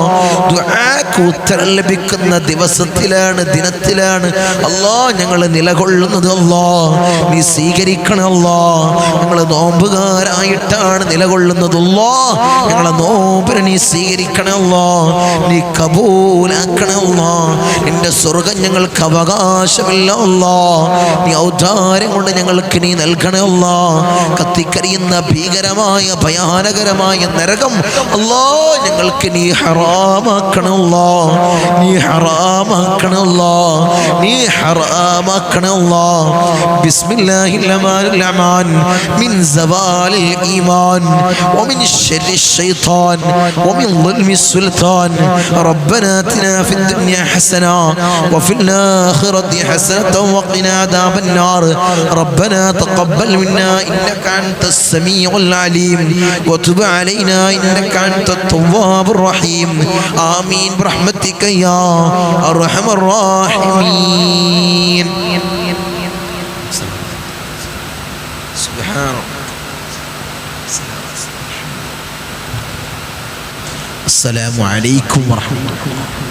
ദുആക്ക് ഉത്തരം ലഭിക്കുന്ന ദിവസത്തിലാണ്, ദിനത്തിലാണ് അല്ലാഹ് ഞങ്ങൾ നിലകൊള്ളുന്നത്. അല്ലാഹ്, നീ സ്വീകരിക്കണേ അല്ലാഹ്. ഞങ്ങൾ നോമ്പുകാരായിട്ടാണ് നിലകൊള്ളുന്നത്. അല്ലാഹ്, ഞങ്ങളെ നോമ്പിനെ നീ സ്വീകരിക്കണേ അല്ലാഹ്. നീ കബൂൽ കബൂലാക്കണേ അല്ലാഹ്. നിന്റെ സ്വർഗ്ഗം ഞങ്ങൾക്ക് അവകാശമില്ല അല്ലാഹ്. നീ ഔദാര്യം കൊണ്ട് ഞങ്ങൾക്ക് നീ നൽകണേ അല്ലാഹ്. കത്തിക്കരിയുന്ന ഭീകരമായ ഭയാനകരമായ നരകം അല്ലാഹ് ഞങ്ങൾക്ക് നീ ഹറാമാക്കണേ അല്ലാഹ്. നീ ഹറാമാക്കണേ അല്ലാഹ്. നീ ഹറാമാക്കണേ അല്ലാഹ്. ബിസ്മില്ലാഹിർ റഹ്മാനിർ റഹീം. മിൻ സവാലിൽ ഈമാൻ വമിൻ ശർരിൽ ശൈത്താൻ വമിൻ ളുൽമിസ് സുൽത്താൻ. റബ്ബനാ ആതിനാ ഫിദ് ദുനിയാ ഹസന വഫിൽ ആഖിറതി ഹസനത വഖിനാ അദാബൻ നാർ. റബ്ബനാ തഖബ്ബൽ മിന്നാ ഇന്നക അൻതസ് സമീഉൽ അലീം വതുബ് അലൈനാ ഇന്നക അൻതത് തവ്വാബുർ റഹീം. ആമീൻ ബിറഹ്മതിക യാ അർഹമർ റഹീമീൻ. അസ്സലാമു അലൈക്കും വറഹ്മത്തുള്ളാഹി.